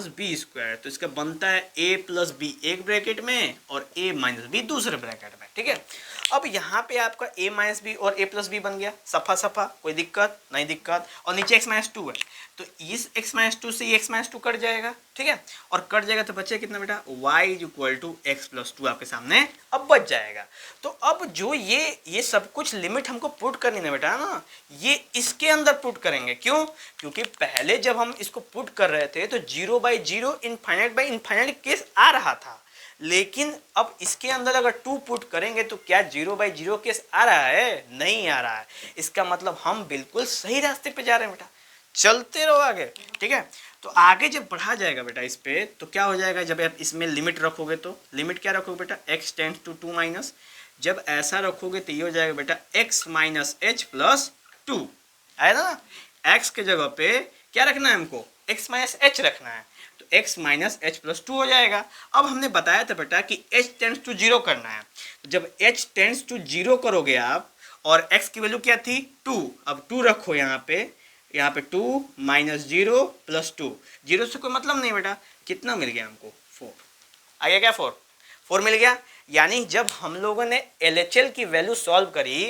- b², तो इसका बनता है a + b एक ब्रैकेट में और a - b दूसरे ब्रैकेट में। ठीक है, अब यहाँ पे आपका a - b और a + b बन गया, सफा सफा, कोई दिक्कत नहीं दिक्कत। और नीचे x-2 है तो इस x-2 से ये x-2 कट जाएगा। ठीक है, और कट जाएगा तो बचे कितना बेटा, y = x+2 आपके सामने अब बच जाएगा। तो अब जो ये सब कुछ लिमिट हमको पुट करनी है बेटा ना, ये इसके अंदर पुट करेंगे। क्यों, क्योंकि पहले जब हम इसको पुट कर रहे थे तो 0/0 इनफाइनाइट बाय इनफाइनाइट केस आ रहा था, लेकिन अब इसके अंदर अगर 2 पुट करेंगे तो क्या 0/0 केस आ रहा है, नहीं आ रहा है। इसका मतलब हम बिल्कुल सही रास्ते पे जा रहे हैं बेटा, चलते रहो आगे। ठीक है, तो आगे जब बढ़ा जाएगा बेटा इस पे तो क्या हो जाएगा, जब आप इसमें लिमिट रखोगे तो लिमिट क्या रखोगे बेटा, x टेंड्स टू 2 जब ऐसा रखोगे तो ये हो जाएगा बेटा x - h+2 है ना। x के जगह पे क्या रखना है हमको, x - h रखना है, तो x - h+2 हो जाएगा। अब हमने बताया था बेटा कि h टेंड्स टू 0 करना है, तो जब h टेंड्स टू 0 करोगे आप और x की वैल्यू क्या थी 2, अब 2 रखो यहाँ पे 2 - 0 + 2, 0 से कोई मतलब नहीं बेटा, कितना मिल गया हमको 4, आ गया क्या 4 मिल गया। यानी जब हम लोगों ने LHL की वैल्यू सॉल्व करी,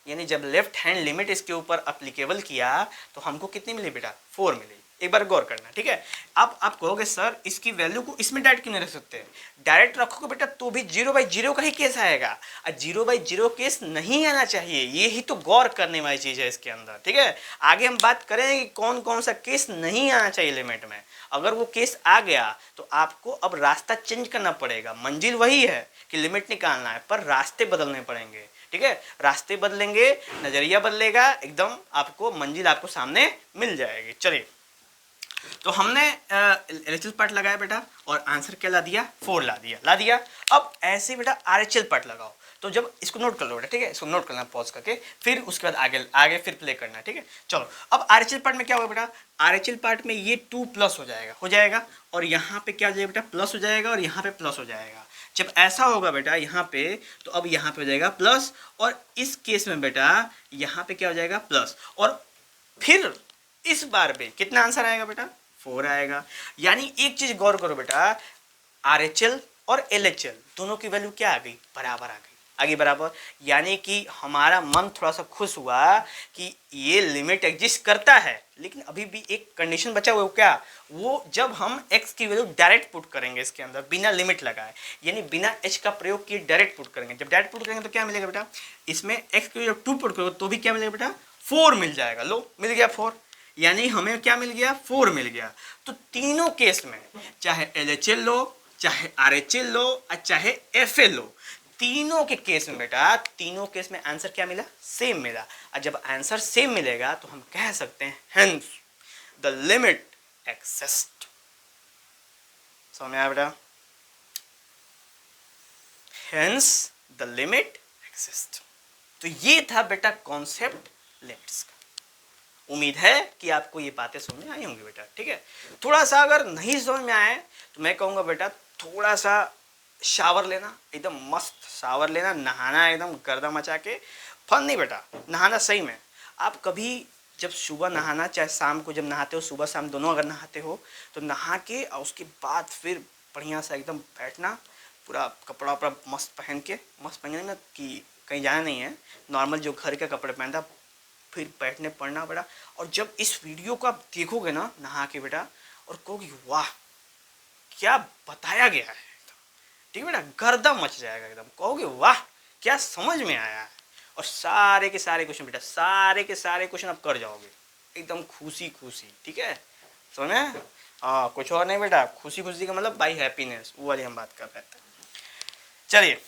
यानी जब लेफ्ट हैंड लिमिट इसके ऊपर अप्लीकेबल किया तो हमको कितनी मिली बेटा, 4 मिली। एक बार गौर करना। ठीक है, अब आप कहोगे सर इसकी वैल्यू को इसमें डायरेक्ट क्यों नहीं रख सकते, डायरेक्ट रखोगे बेटा तो भी 0/0 का ही केस आएगा, और 0/0 केस नहीं आना चाहिए, ये ही तो गौर करने वाली चीज़ है इसके अंदर। ठीक है, आगे हम बात करेंगे कि कौन कौन सा केस नहीं आना चाहिए लिमिट में। अगर वो केस आ गया तो आपको अब रास्ता चेंज करना पड़ेगा, मंजिल वही है कि लिमिट निकालना है पर रास्ते बदलने पड़ेंगे। ठीक है, रास्ते बदलेंगे, नजरिया बदलेगा, एकदम आपको मंजिल आपको सामने मिल जाएगी। चलिए, तो हमने LHL पार्ट लगाया बेटा और आंसर क्या ला दिया, 4 ला दिया। अब ऐसे बेटा RHL पार्ट लगाओ, तो जब इसको नोट कर लो बेटा, ठीक है, इसको नोट करना पॉज करके, फिर उसके बाद आगे आगे फिर प्ले करना, ठीक है। चलो अब आरएचएल पार्ट में क्या होगा बेटा, आरएचएल पार्ट में ये 2 प्लस हो जाएगा और यहाँ पे क्या हो जाएगा बेटा, प्लस हो जाएगा और यहाँ पे प्लस हो जाएगा। जब ऐसा होगा बेटा यहाँ पे, तो अब यहाँ पे हो जाएगा प्लस, और इस केस में बेटा यहाँ पे क्या हो जाएगा प्लस, और फिर इस बार पे कितना आंसर आएगा बेटा, 4 आएगा। यानी एक चीज गौर करो बेटा, आरएचएल और एलएचएल दोनों की वैल्यू क्या आ गई, बराबर आ गई, आगे बराबर। यानी कि हमारा मन थोड़ा सा खुश हुआ कि ये लिमिट एग्जिस्ट करता है, लेकिन अभी भी एक कंडीशन बचा हुआ है, क्या, वो जब हम x की वैल्यू डायरेक्ट पुट करेंगे इसके अंदर बिना लिमिट लगाए, यानी बिना h का प्रयोग किए डायरेक्ट पुट करेंगे। जब डायरेक्ट पुट करेंगे तो क्या मिलेगा बेटा, इसमें x की जब 2 पुट करोगे तो भी क्या मिलेगा बेटा, 4 मिल जाएगा। लो मिल गया 4, यानी हमें क्या मिल गया, 4 मिल गया। तो तीनों केस में चाहे एलएचएल लो, चाहे आरएचएल लो और चाहे एफएल लो, तीनों के केस में बेटा, तीनों केस में आंसर क्या मिला, सेम मिला। और जब आंसर सेम मिलेगा तो हम कह सकते हैं हेंस द लिमिट एक्सिस्ट। समझ में आया बेटा, हेंस द लिमिट एक्सिस्ट। तो ये था बेटा कॉन्सेप्ट लिमिट्स का। उम्मीद है कि आपको ये बातें समझ में आई होंगी बेटा, ठीक है। थोड़ा सा अगर नहीं समझ में आए तो मैं कहूँगा बेटा थोड़ा सा शावर लेना, एकदम मस्त शावर लेना, नहाना एकदम गर्दा मचा के, फन नहीं बेटा, नहाना सही में। आप कभी जब सुबह नहाना, चाहे शाम को जब नहाते हो, सुबह शाम दोनों अगर नहाते हो, तो नहा के और उसके बाद फिर बढ़िया सा एकदम बैठना, पूरा कपड़ा वपड़ा मस्त पहन के, मस्त पहनने में कि कहीं जाना नहीं है, नॉर्मल जो घर के कपड़े पहनता, फिर बैठने पड़ना बेटा। और जब इस वीडियो को आप देखोगे ना नहा के बेटा, और कहोगे वाह क्या बताया गया है, ठीक है बेटा, गर्दा मच जाएगा एकदम, कहोगे वाह क्या समझ में आया है। और सारे के सारे क्वेश्चन बेटा, सारे के सारे क्वेश्चन आप कर जाओगे एकदम खुशी खुशी, ठीक है, समझ में। हाँ कुछ और नहीं बेटा, खुशी खुशी का मतलब बाई हैप्पीनेस, वो वाली हम बात कर रहे थे। चलिए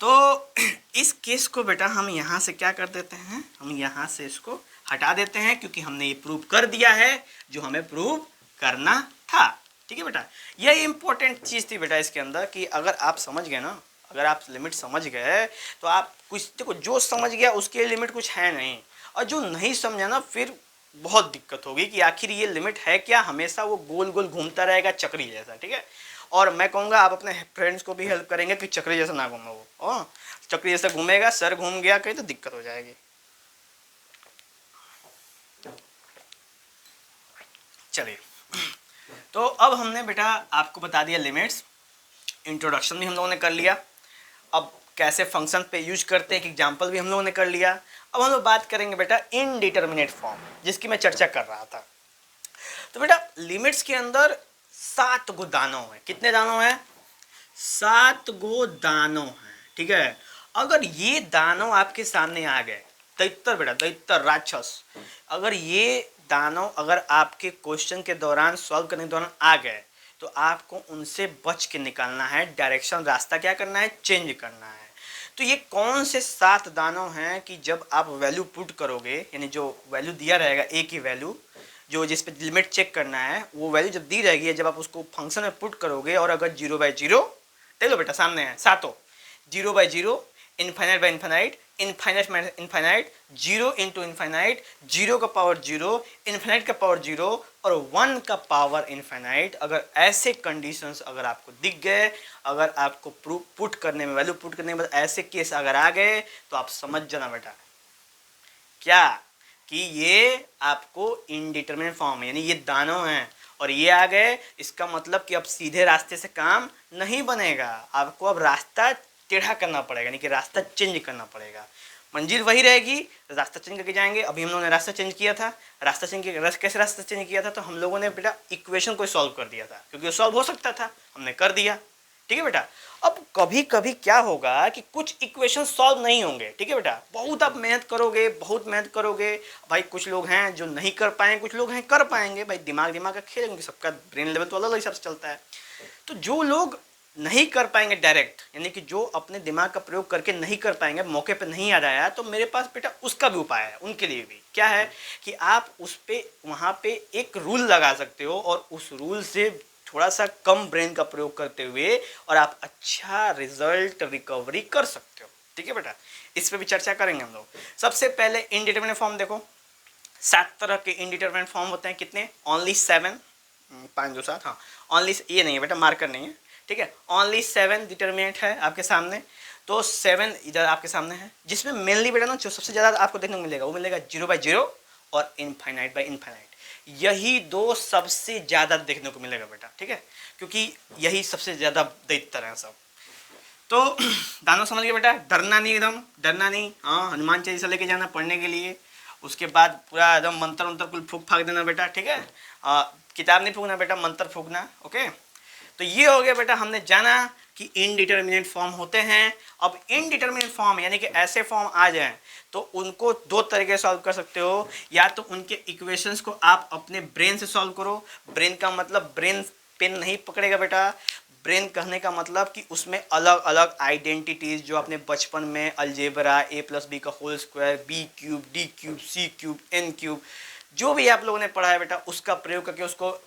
तो इस केस को बेटा हम यहाँ से क्या कर देते हैं, हम यहाँ से इसको हटा देते हैं, क्योंकि हमने ये प्रूव कर दिया है जो हमें प्रूव करना था, ठीक है बेटा। यह इंपॉर्टेंट चीज़ थी बेटा इसके अंदर कि अगर आप समझ गए ना, अगर आप लिमिट समझ गए तो आप कुछ, देखो जो समझ गया उसके लिए लिमिट कुछ है नहीं, और जो नहीं समझा ना फिर बहुत दिक्कत होगी कि आखिर ये लिमिट है क्या, हमेशा वो गोल गोल घूमता रहेगा चक्री जैसा, ठीक है। और मैं कहूँगा आप अपने फ्रेंड्स को भी हेल्प करेंगे कि चक्री जैसा ना घूमे वो, चक्री जैसा घूमेगा, सर घूम गया कहीं तो दिक्कत हो जाएगी। चलिए तो अब हमने बेटा आपको बता दिया लिमिट्स, इंट्रोडक्शन भी हम लोगों ने कर लिया, अब कैसे फंक्शन पे यूज करते हैं एक एग्जांपल भी हम लोगों ने कर लिया। अब हम लोग बात करेंगे बेटा इनडिटरमिनेट फॉर्म, जिसकी मैं चर्चा कर रहा था। तो बेटा लिमिट्स के अंदर 7 गो दानों हैं, कितने दानों हैं, 7 गो दानों हैं, ठीक है। अगर ये दानों आपके सामने आ गए, दैत्य बेटा, दैत्य राक्षस, अगर ये दानव अगर आपके क्वेश्चन के दौरान सॉल्व करने के दौरान आ गए तो आपको उनसे बच के निकालना है, डायरेक्शन रास्ता क्या करना है, चेंज करना है। तो ये कौन से 7 दानव हैं कि जब आप वैल्यू पुट करोगे, यानी जो वैल्यू दिया रहेगा ए की वैल्यू, जो जिस पे लिमिट चेक करना है, वो वैल्यू जब दी रहेगी, जब आप उसको फंक्शन में पुट करोगे और अगर 0/0, देख लो बेटा सामने है सातों, 0/0, infinite by infinite, infinite minus infinite, 0 into infinite, 0 का पावर 0, इनफाइनाइट का पावर 0 और 1 का पावर इनफाइनाइट, अगर ऐसे कंडीशंस अगर आपको दिख गए, अगर आपको प्रूफ पुट करने में, वैल्यू पुट करने में ऐसे केस अगर आ गए, तो आप समझ जाना बेटा क्या कि ये आपको इनडिटरमिनेट फॉर्म है, यानी ये दानव हैं और ये आ गए, इसका मतलब कि अब सीधे रास्ते से काम नहीं बनेगा, आपको अब रास्ता टेढ़ा करना पड़ेगा, यानी कि रास्ता चेंज करना पड़ेगा। मंजिल वही रहेगी, रास्ता चेंज करके जाएंगे। अभी हम लोगों ने रास्ता चेंज किया था, रास्ता चेंज किया, कैसे रास्ता चेंज किया था, तो हम लोगों ने बेटा इक्वेशन को सॉल्व कर दिया था, क्योंकि सॉल्व हो सकता था, हमने कर दिया, ठीक है बेटा। अब कभी कभी क्या होगा कि कुछ इक्वेशन सॉल्व नहीं होंगे, ठीक है बेटा, बहुत आप मेहनत करोगे, बहुत मेहनत करोगे भाई, कुछ लोग हैं जो नहीं कर पाएंगे, कुछ लोग हैं कर पाएंगे भाई, दिमाग का खेल, क्योंकि सबका ब्रेन लेवल तो अलग अलग हिसाब से चलता है। तो जो लोग नहीं कर पाएंगे डायरेक्ट, यानी कि जो अपने दिमाग का प्रयोग करके नहीं कर पाएंगे, मौके पे नहीं आ रहा है, तो मेरे पास बेटा उसका भी उपाय है, उनके लिए भी क्या है कि आप उस पे वहाँ पे एक रूल लगा सकते हो और उस रूल से थोड़ा सा कम ब्रेन का प्रयोग करते हुए और आप अच्छा रिजल्ट रिकवरी कर सकते हो। ठीक है बेटा, इस पे भी चर्चा करेंगे हम लोग। सबसे पहले इनडिटरमिनेट फॉर्म देखो, 7 तरह के इनडिटरमिनेट फॉर्म होते हैं। कितने? ओनली 7, 5 2 7, हाँ ओनली, ये नहीं है बेटा, मार्कर नहीं है, ठीक है, ओनली 7 डिटरमिनेंट है आपके सामने। तो 7 इधर आपके सामने है, जिसमें मेनली बेटा ना जो सबसे ज़्यादा आपको देखने को मिलेगा वो मिलेगा 0/0 और इनफाइनाइट बाय इनफाइनाइट। यही दो सबसे ज़्यादा देखने को मिलेगा बेटा, ठीक है, क्योंकि यही सबसे ज़्यादा दैत्य है सब। तो दानव समझ गए बेटा, डरना नहीं, एकदम डरना नहीं। हाँ, हनुमान चालीसा लेके जाना पढ़ने के लिए, उसके बाद पूरा एकदम मंत्र उंतर कुल फूक फाक देना बेटा, ठीक है। किताब नहीं फूकना बेटा, मंत्र फूकना, ओके। तो ये हो गया बेटा, हमने जाना कि इनडिटरमिनेट फॉर्म होते हैं। अब इनडिटरमिनेट फॉर्म यानी कि ऐसे फॉर्म आ जाएं तो उनको दो तरीके से सॉल्व कर सकते हो। या तो उनके इक्वेशंस को आप अपने ब्रेन से सॉल्व करो। ब्रेन का मतलब ब्रेन पेन नहीं पकड़ेगा बेटा, ब्रेन कहने का मतलब कि उसमें अलग अलग आइडेंटिटीज जो आपने बचपन में अलजेब्रा, a+b का whole square, b³ d³ c³ n³ जो भी आप लोगों ने पढ़ा है बेटा, उसका प्रयोग करके उसको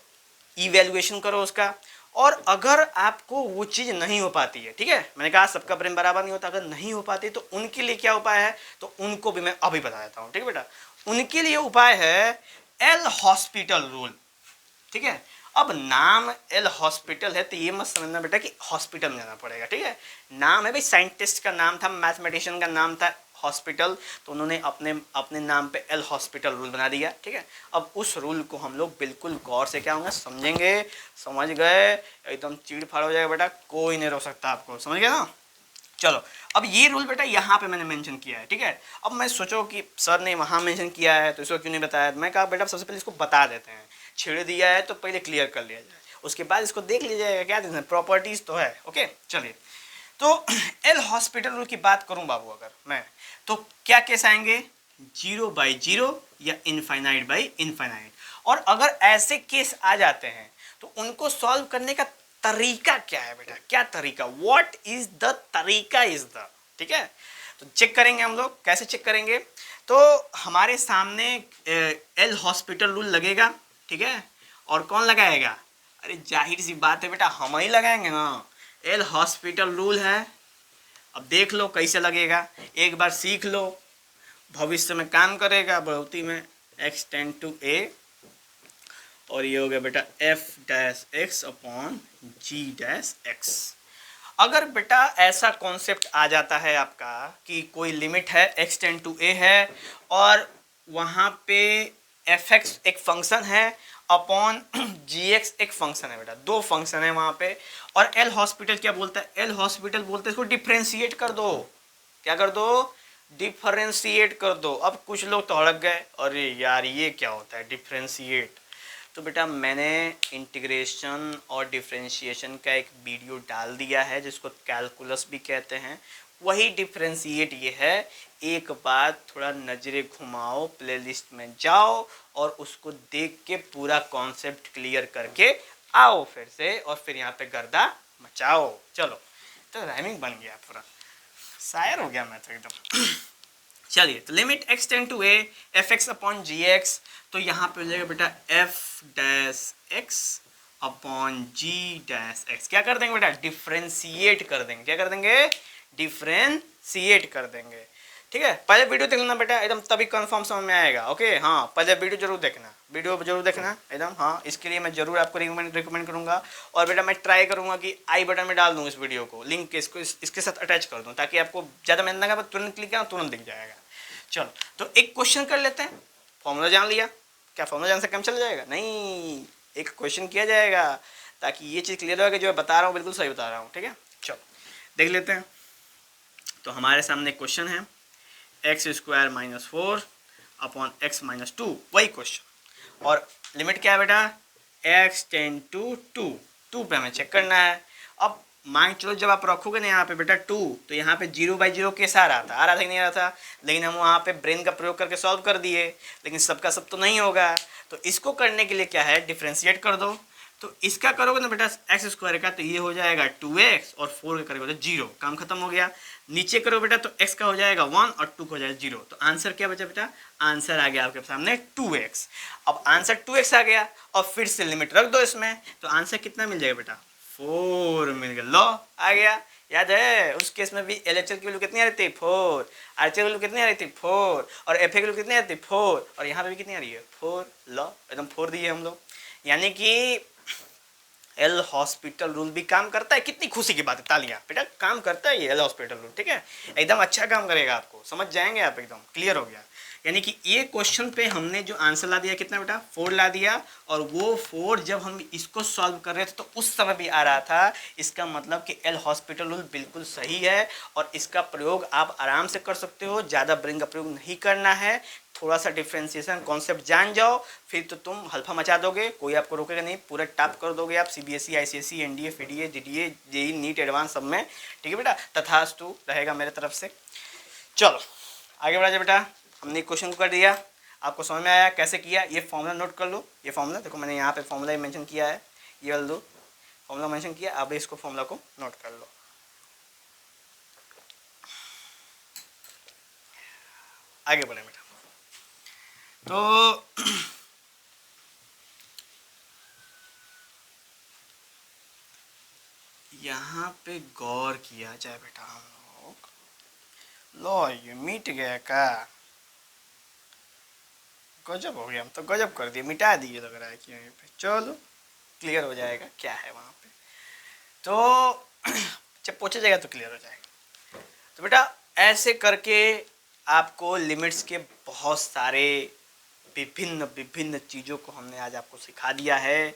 इवेल्युएशन करो उसका। और अगर आपको वो चीज़ नहीं हो पाती है, ठीक है, मैंने कहा सबका ब्रेन बराबर नहीं होता, अगर नहीं हो पाती तो उनके लिए क्या उपाय है, तो उनको भी मैं अभी बता देता हूँ, ठीक है बेटा। उनके लिए उपाय है एल हॉस्पिटल रूल, ठीक है। अब नाम एल हॉस्पिटल है तो ये मत समझना बेटा कि हॉस्पिटल में जाना पड़ेगा, ठीक है। नाम है भाई, साइंटिस्ट का नाम था, मैथमेटिशियन का नाम था हॉस्पिटल, तो उन्होंने अपने अपने नाम पे एल हॉस्पिटल रूल बना दिया, ठीक है। अब उस रूल को हम लोग बिल्कुल गौर से क्या होंगे समझेंगे, समझ गए, एकदम चीड़ फाड़ हो जाएगा बेटा, कोई नहीं रोक सकता आपको, समझ गए ना। चलो, अब ये रूल बेटा यहाँ पे मैंने मेंशन किया है, ठीक है। अब मैं सोचो कि सर ने वहाँ मेंशन किया है तो इसको क्यों नहीं बताया। मैं कहा बेटा सबसे पहले इसको बता देते हैं, छेड़ दिया है तो पहले क्लियर कर लिया जाए, उसके बाद इसको देख लीजिएगा क्या देते हैं, प्रॉपर्टीज तो है, ओके। चलिए, तो एल हॉस्पिटल रूल की बात करूं बाबू अगर मैं, तो क्या केस आएंगे, 0/0 या इनफाइनाइट बाई इनफाइनाइट। और अगर ऐसे केस आ जाते हैं तो उनको सॉल्व करने का तरीका क्या है बेटा, क्या तरीका, व्हाट इज द तरीका इज द, ठीक है। तो चेक करेंगे हम लोग, कैसे चेक करेंगे, तो हमारे सामने एल हॉस्पिटल रूल लगेगा, ठीक है। और कौन लगाएगा, अरे जाहिर सी बात है बेटा हम ही लगाएंगे ना, एल हॉस्पिटल रूल है। अब देख लो कैसे लगेगा, एक बार सीख लो, भविष्य में काम करेगा, बढ़ोतरी में x टेंड टू a, और ये हो गया बेटा f'(x)/g'(x). अगर बेटा ऐसा कॉन्सेप्ट आ जाता है आपका कि कोई लिमिट है, x टेंड टू a है और वहाँ पे fx एक फंक्शन है अपॉन gx एक फंक्शन है बेटा, दो फंक्शन है वहाँ पे। और एल हॉस्पिटल क्या बोलता है, एल हॉस्पिटल बोलते हैं इसको डिफ्रेंशिएट कर दो, क्या कर दो, डिफरेंशिएट कर दो। अब कुछ लोग तो हड़क गए, अरे यार ये क्या होता है डिफरेंशिएट। तो बेटा मैंने इंटीग्रेशन और डिफरेंशिएशन का एक वीडियो डाल दिया है जिसको कैलकुलस भी कहते हैं, वही डिफरेंशिएट ये है। एक बार थोड़ा नज़रें घुमाओ, प्लेलिस्ट में जाओ और उसको देख के पूरा कॉन्सेप्ट क्लियर करके आओ फिर से, और फिर यहाँ पे गर्दा मचाओ। चलो, तो राइमिंग बन गया, पूरा शायर हो गया मैं तो एकदम। चलिए, तो limit x tend to a f(x)/gx, तो यहाँ पे हो जाएगा बेटा f'(x)/g'(x). क्या कर देंगे बेटा, डिफ्रेंशिएट कर देंगे, क्या कर देंगे, डिफ्रेंशिएट कर देंगे, ठीक है। पहले वीडियो देख लेना बेटा एकदम, तभी कंफर्म समझ में आएगा, ओके। हाँ, पहले वीडियो जरूर देखना, वीडियो जरूर देखना एकदम, हाँ, इसके लिए मैं जरूर आपको रिकमेंड करूंगा। और बेटा मैं ट्राई करूंगा कि आई बटन में डाल दूँ इस वीडियो को, लिंक इसको इसके साथ अटैच कर दूँ, ताकि आपको ज़्यादा मेहनत लगा, तुरंत क्लिक करना तुरंत दिख जाएगा। चलो, तो एक क्वेश्चन कर लेते हैं, फॉर्मूला जान लिया, क्या फॉर्मूला जान से काम चल जाएगा, नहीं, एक क्वेश्चन किया जाएगा ताकि ये चीज़ क्लियर हो कि जो मैं बता रहा हूँ बिल्कुल सही बता रहा हूँ, ठीक है। चलो देख लेते हैं। तो हमारे सामने क्वेश्चन है x²-4/x-2, वही क्वेश्चन, और लिमिट क्या है बेटा, x टेंड टू 2 पे हमें चेक करना है। अब मान चलो जब आप रखोगे ना यहाँ पे बेटा 2, तो यहाँ पे 0/0 कैसा आ रहा था कि नहीं आ रहा था, लेकिन हम वहाँ पे ब्रेन का प्रयोग करके सॉल्व कर दिए, लेकिन सबका सब तो नहीं होगा। तो इसको करने के लिए क्या है, डिफ्रेंशिएट कर दो। तो इसका करोगे ना बेटा x² का, तो ये हो जाएगा 2x, और 4 का करोगे तो 0, काम खत्म हो गया। नीचे करो बेटा तो x का हो जाएगा 1 और 2 का हो जाएगा 0। तो आंसर क्या बचा बेटा, आंसर आ गया आपके सामने 2x। अब आंसर 2x आ गया और फिर से लिमिट रख दो इसमें, तो आंसर कितना मिल जाएगा बेटा, 4 मिल गया। लो आ गया। याद है उस केस में भी LHS की वैल्यू कितनी आ रही थी 4, RHS की वैल्यू कितनी आ रही थी 4, और FA की वैल्यू कितनी आ रही थी 4, और यहाँ पे भी कितनी आ रही है 4। लो एकदम 4 दिए हम लोग, यानी कि एल हॉस्पिटल रूल भी काम करता है। कितनी खुशी की बात है, तालियां बेटा, काम करता है ये एल हॉस्पिटल रूल। ठीक है, एकदम अच्छा काम करेगा, आपको समझ जाएंगे आप, एकदम क्लियर हो गया। यानी कि ये क्वेश्चन पे हमने जो आंसर ला दिया कितना बेटा 4 ला दिया, और वो 4 जब हम इसको सॉल्व कर रहे थे तो उस समय भी आ रहा था। इसका मतलब कि एल हॉस्पिटल रूल बिल्कुल सही है और इसका प्रयोग आप आराम से कर सकते हो, ज़्यादा ब्रेन का प्रयोग नहीं करना है। थोड़ा सा डिफ्रेंसिएशन कॉन्सेप्ट जान जाओ, फिर तो तुम हल्फा मचा दोगे, कोई आपको रोकेगा नहीं, पूरा टॉप कर दोगे आप CBSE ICSE NDA FDA DDA JEE NEET advance सब में। ठीक है बेटा, तथास्तु रहेगा मेरे तरफ से। चलो आगे बढ़ा जाए बेटा, हमने क्वेश्चन को कर दिया, आपको समझ में आया कैसे किया। ये फॉर्मूला नोट कर लो, ये फॉर्मूला देखो मैंने यहाँ पे फॉर्मूला मेंशन किया है, ये वाला दो फॉर्मूला मेंशन किया, अब इसको फॉर्मूला को नोट कर लो। आगे बढ़े बेटा, तो यहाँ पे गौर किया जाए बेटा, हम लोग लो ये मिट गया का, गजब हो गया, हम तो गजब कर दिए, मिटा दिए लग रहा है कि यहीं पे। चलो क्लियर हो जाएगा क्या है वहाँ पे, तो जब पूछा जाएगा तो क्लियर हो जाएगा। तो बेटा ऐसे करके आपको लिमिट्स के बहुत सारे विभिन्न विभिन्न चीज़ों को हमने आज आपको सिखा दिया है।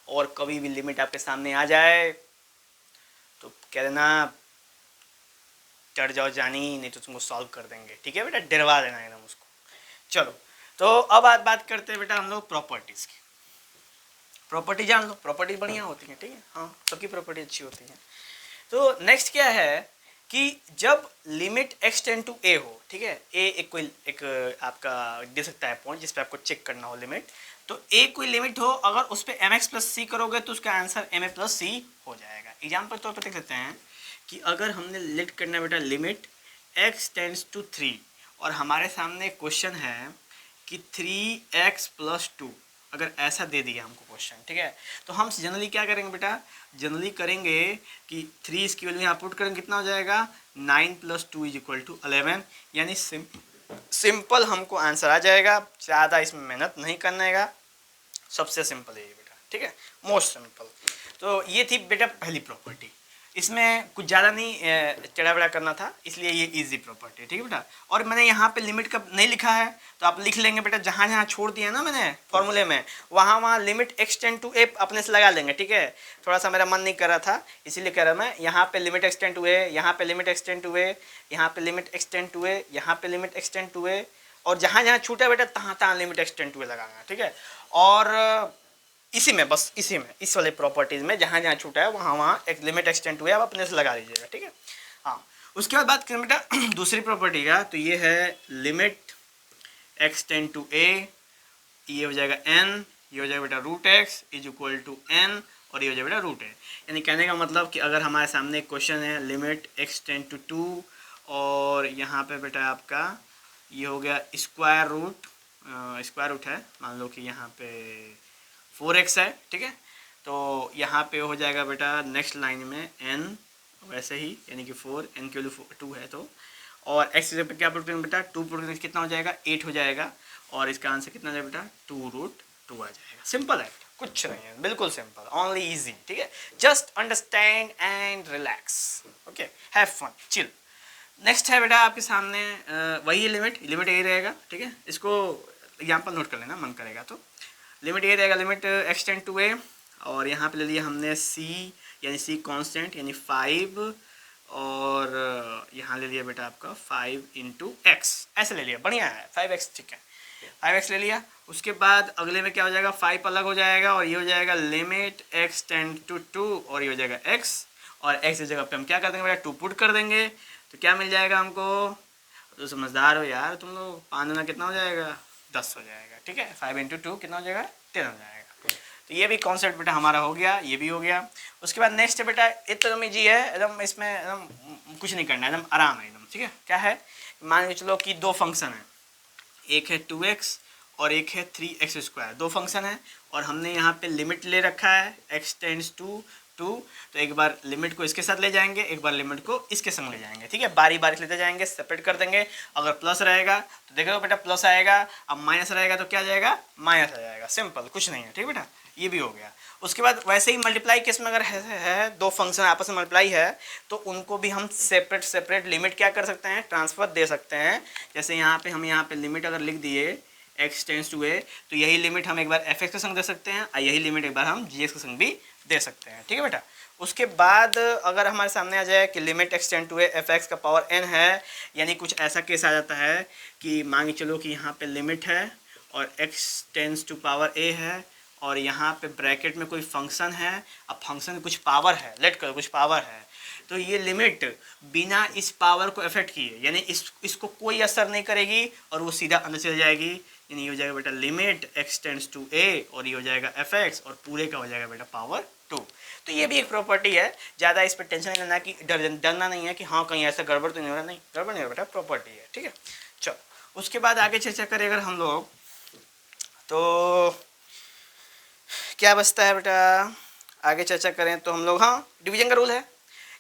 और कभी भी लिमिट आपके सामने आ जाए तो कह देना डर जाओ जानी, नहीं तो तुमको सॉल्व कर देंगे। ठीक है बेटा, डरवा देना एकदम उसको। चलो तो अब बात करते हैं बेटा हम लोग प्रॉपर्टीज़ की। प्रॉपर्टी जान लो, प्रॉपर्टी बढ़िया होती है। ठीक है, हाँ सबकी प्रॉपर्टी अच्छी होती है। तो नेक्स्ट क्या है कि जब limit x tend to a हो, ठीक है, a एक कोई एक आपका दे सकता है पॉइंट जिस पे आपको चेक करना हो लिमिट, तो a कोई लिमिट हो, अगर उस पर mx प्लस c करोगे तो उसका आंसर ma प्लस c हो जाएगा। एग्जाम्पल तौर पर देख सकते हैं कि अगर हमने लेट करना बेटा लिमिट x टेंड्स टू 3 और हमारे सामने क्वेश्चन है कि 3x प्लस 2, अगर ऐसा दे दिया हमको क्वेश्चन, ठीक है, तो हम जनरली क्या करेंगे बेटा, जनरली करेंगे कि 3 इसकी वैल्यू यहाँ पुट करेंगे, कितना हो जाएगा 9 प्लस 2 इज इक्वल टू 11। यानी सिंपल हमको आंसर आ जाएगा, ज़्यादा इसमें मेहनत नहीं करना है, सबसे सिंपल है ये बेटा। ठीक है, मोस्ट सिंपल। तो ये थी बेटा पहली प्रॉपर्टी, इसमें कुछ ज़्यादा नहीं चढ़ा बड़ा करना था, इसलिए ये इजी प्रॉपर्टी। ठीक है बेटा, और मैंने यहाँ पे लिमिट का नहीं लिखा है तो आप लिख लेंगे बेटा, जहाँ जहाँ छोड़ दिया ना मैंने फॉर्मूले में, वहाँ वहाँ limit x tend to a अपने से लगा लेंगे। ठीक है, थोड़ा सा मेरा मन नहीं कर रहा था इसीलिए कह रहा मैं, यहाँ पे limit x tend to a, यहाँ पे limit x tend to a, यहाँ पे limit x tend to a, यहाँ पे limit x tend to a, और जहाँ जहाँ छूटा बेटा तहाँ तहाँ limit x tend to a लगाना। ठीक है, और इसी में बस इसी में इस वाले प्रॉपर्टीज़ में जहाँ जहाँ छूटा है वहाँ वहाँ एक लिमिट एक्सटेंड हुआ है, आप अपने से लगा लीजिएगा। ठीक है, हाँ उसके बाद बात करें बेटा दूसरी प्रॉपर्टी का, तो ये है limit x tend to a, ये हो जाएगा n, ये हो जाएगा बेटा root x is equal to n, और ये हो जाएगा बेटा रूट ए। यानी कहने का मतलब कि अगर हमारे सामने एक क्वेश्चन है लिमिट एक्स टेंड टू 2 और यहाँ पे बेटा आपका ये हो गया स्क्वायर रूट है, मान लो कि यहाँ पे 4x है। ठीक है, तो यहाँ पे हो जाएगा बेटा नेक्स्ट लाइन में n वैसे ही, यानी कि 4, n की वैल्यू 2 है तो, और x पे क्या पुट करेंगे बेटा 2 पुट करेंगे, कितना हो जाएगा 8 हो जाएगा, और इसका आंसर कितना जाएगा बेटा 2√2 आ जाएगा। सिंपल है, कुछ नहीं है, बिल्कुल सिंपल, ओनली इजी। ठीक है, just understand and relax, okay, have fun, chill. Next है बेटा आपके सामने वही लिमिट यही रहेगा। ठीक है, इसको एग्जाम्पल नोट कर लेना मन करेगा तो। लिमिट ये रहेगा लिमिट एक्स टेंड टू ए, और यहाँ पे ले लिया हमने c, यानी c कांस्टेंट यानी 5, और यहाँ ले लिया बेटा आपका 5 इंटू एक्स, ऐसे ले लिया, बढ़िया है 5x। ठीक है, 5x ले लिया, उसके बाद अगले में क्या हो जाएगा 5 अलग हो जाएगा, और ये हो जाएगा लिमिट x टेंड टू 2, और ये हो जाएगा x, और x की जगह पे हम क्या कर देंगे बेटा 2 पुट कर देंगे, तो क्या मिल जाएगा हमको, तो समझदार हो यार तुम लोग, 5 गुना कितना हो जाएगा 10 हो जाएगा। ठीक है, 5 इंटू 2 कितना हो जाएगा 10 हो जाएगा। तो ये भी कॉन्सेप्ट बेटा हमारा हो गया, ये भी हो गया। उसके बाद नेक्स्ट बेटा एकदम जी है, एकदम इसमें एकदम कुछ नहीं करना है, एकदम आराम है एकदम, ठीक है। क्या है, मान के चलो कि दो फंक्शन है, एक है 2x और एक है 3x², दो फंक्शन है और हमने यहाँ पे लिमिट ले रखा है x टेंड्स टू 2, तो एक बार लिमिट को इसके साथ ले जाएंगे, एक बार लिमिट को इसके संग ले जाएंगे, ठीक है। बारी बारी लेते जाएंगे, सेपरेट कर देंगे। अगर प्लस रहेगा तो देखो बेटा प्लस आएगा, अब माइनस रहेगा तो क्या आ जाएगा, माइनस आ जाएगा, सिंपल, कुछ नहीं है, ठीक है बेटा। ये भी हो गया। उसके बाद वैसे ही मल्टीप्लाई केस में अगर है दो फंक्शन आपस में मल्टीप्लाई है तो उनको भी हम सेपरेट सेपरेट लिमिट क्या कर सकते हैं, ट्रांसफर दे सकते हैं। जैसे यहाँ पे हम यहाँ पे लिमिट अगर लिख दिए x टेंड्स टू a, तो यही लिमिट हम एक बार fx के संग दे सकते हैं और यही लिमिट एक बार हम gx के संग भी दे सकते हैं, ठीक है बेटा। उसके बाद अगर हमारे सामने आ जाए कि limit x tend to a fx का पावर n है, यानी कुछ ऐसा केस आ जाता है कि मांगे चलो कि यहाँ पे लिमिट है और x tends to power a है और यहाँ पे ब्रैकेट में कोई फंक्शन है, अब फंक्शन में कुछ पावर है, लेट करो कुछ पावर है, तो ये लिमिट बिना इस पावर को इफेक्ट किए, यानी इसको कोई असर नहीं करेगी और वो सीधा अंदर चले जाएगी, यानी ये हो जाएगा बेटा limit x tends to a और ये हो जाएगा fx और पूरे का हो जाएगा बेटा पावर 2। तो ये भी एक प्रॉपर्टी है, ज़्यादा इस पर टेंशन नहीं लेना कि डरना नहीं है कि हाँ कहीं ऐसा गड़बड़ तो नहीं हो रहा, नहीं गड़बड़ नहीं हो रहा बेटा, प्रॉपर्टी है, ठीक है। चलो उसके बाद आगे चर्चा करें अगर हम लोग, तो क्या बचता है बेटा, आगे चर्चा करें तो हम लोग, हाँ डिवीजन का रूल है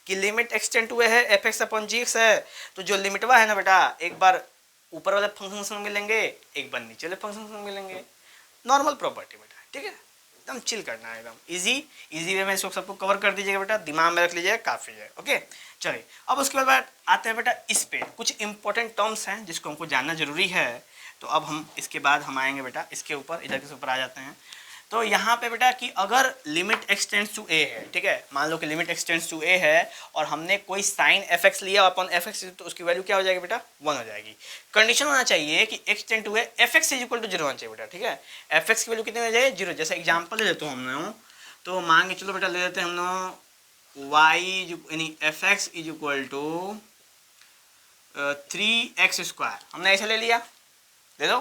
कि limit x tend to a है fx अपॉन gx है, तो जो लिमिटवा है ना बेटा एक बार ऊपर वाले फंक्शन से मिलेंगे, एक बार नीचे वाले फंक्शन से मिलेंगे, नॉर्मल प्रॉपर्टी बेटा, ठीक है। एकदम चिल करना है, एकदम इजी वे में इसको सबको कवर कर दीजिएगा बेटा, दिमाग में रख लीजिएगा, काफ़ी है, ओके। चलिए अब उसके बाद आते हैं बेटा इस पे, कुछ इंपॉर्टेंट टर्म्स हैं जिसको हमको जानना जरूरी है। तो अब हम इसके बाद हम आएंगे बेटा इसके ऊपर, इधर के ऊपर आ जाते हैं। तो यहाँ पे बेटा कि अगर limit x tends to a है, ठीक है, मान लो कि limit x tends to a है और हमने कोई साइन fx लिया अपन fx, तो उसकी वैल्यू क्या हो जाएगी बेटा, 1 हो जाएगी। कंडीशन होना चाहिए कि x tend to a fx is equal to 0 होना चाहिए बेटा, ठीक है। fx की वैल्यू कितनी हो जाएगी, 0। जैसे एग्जाम्पल ले लेते हो हम लोग, तो मान के चलो बेटा ले लेते हैं हम लोग y यानी fx is equal to 3x², हमने ऐसा ले लिया, ले लो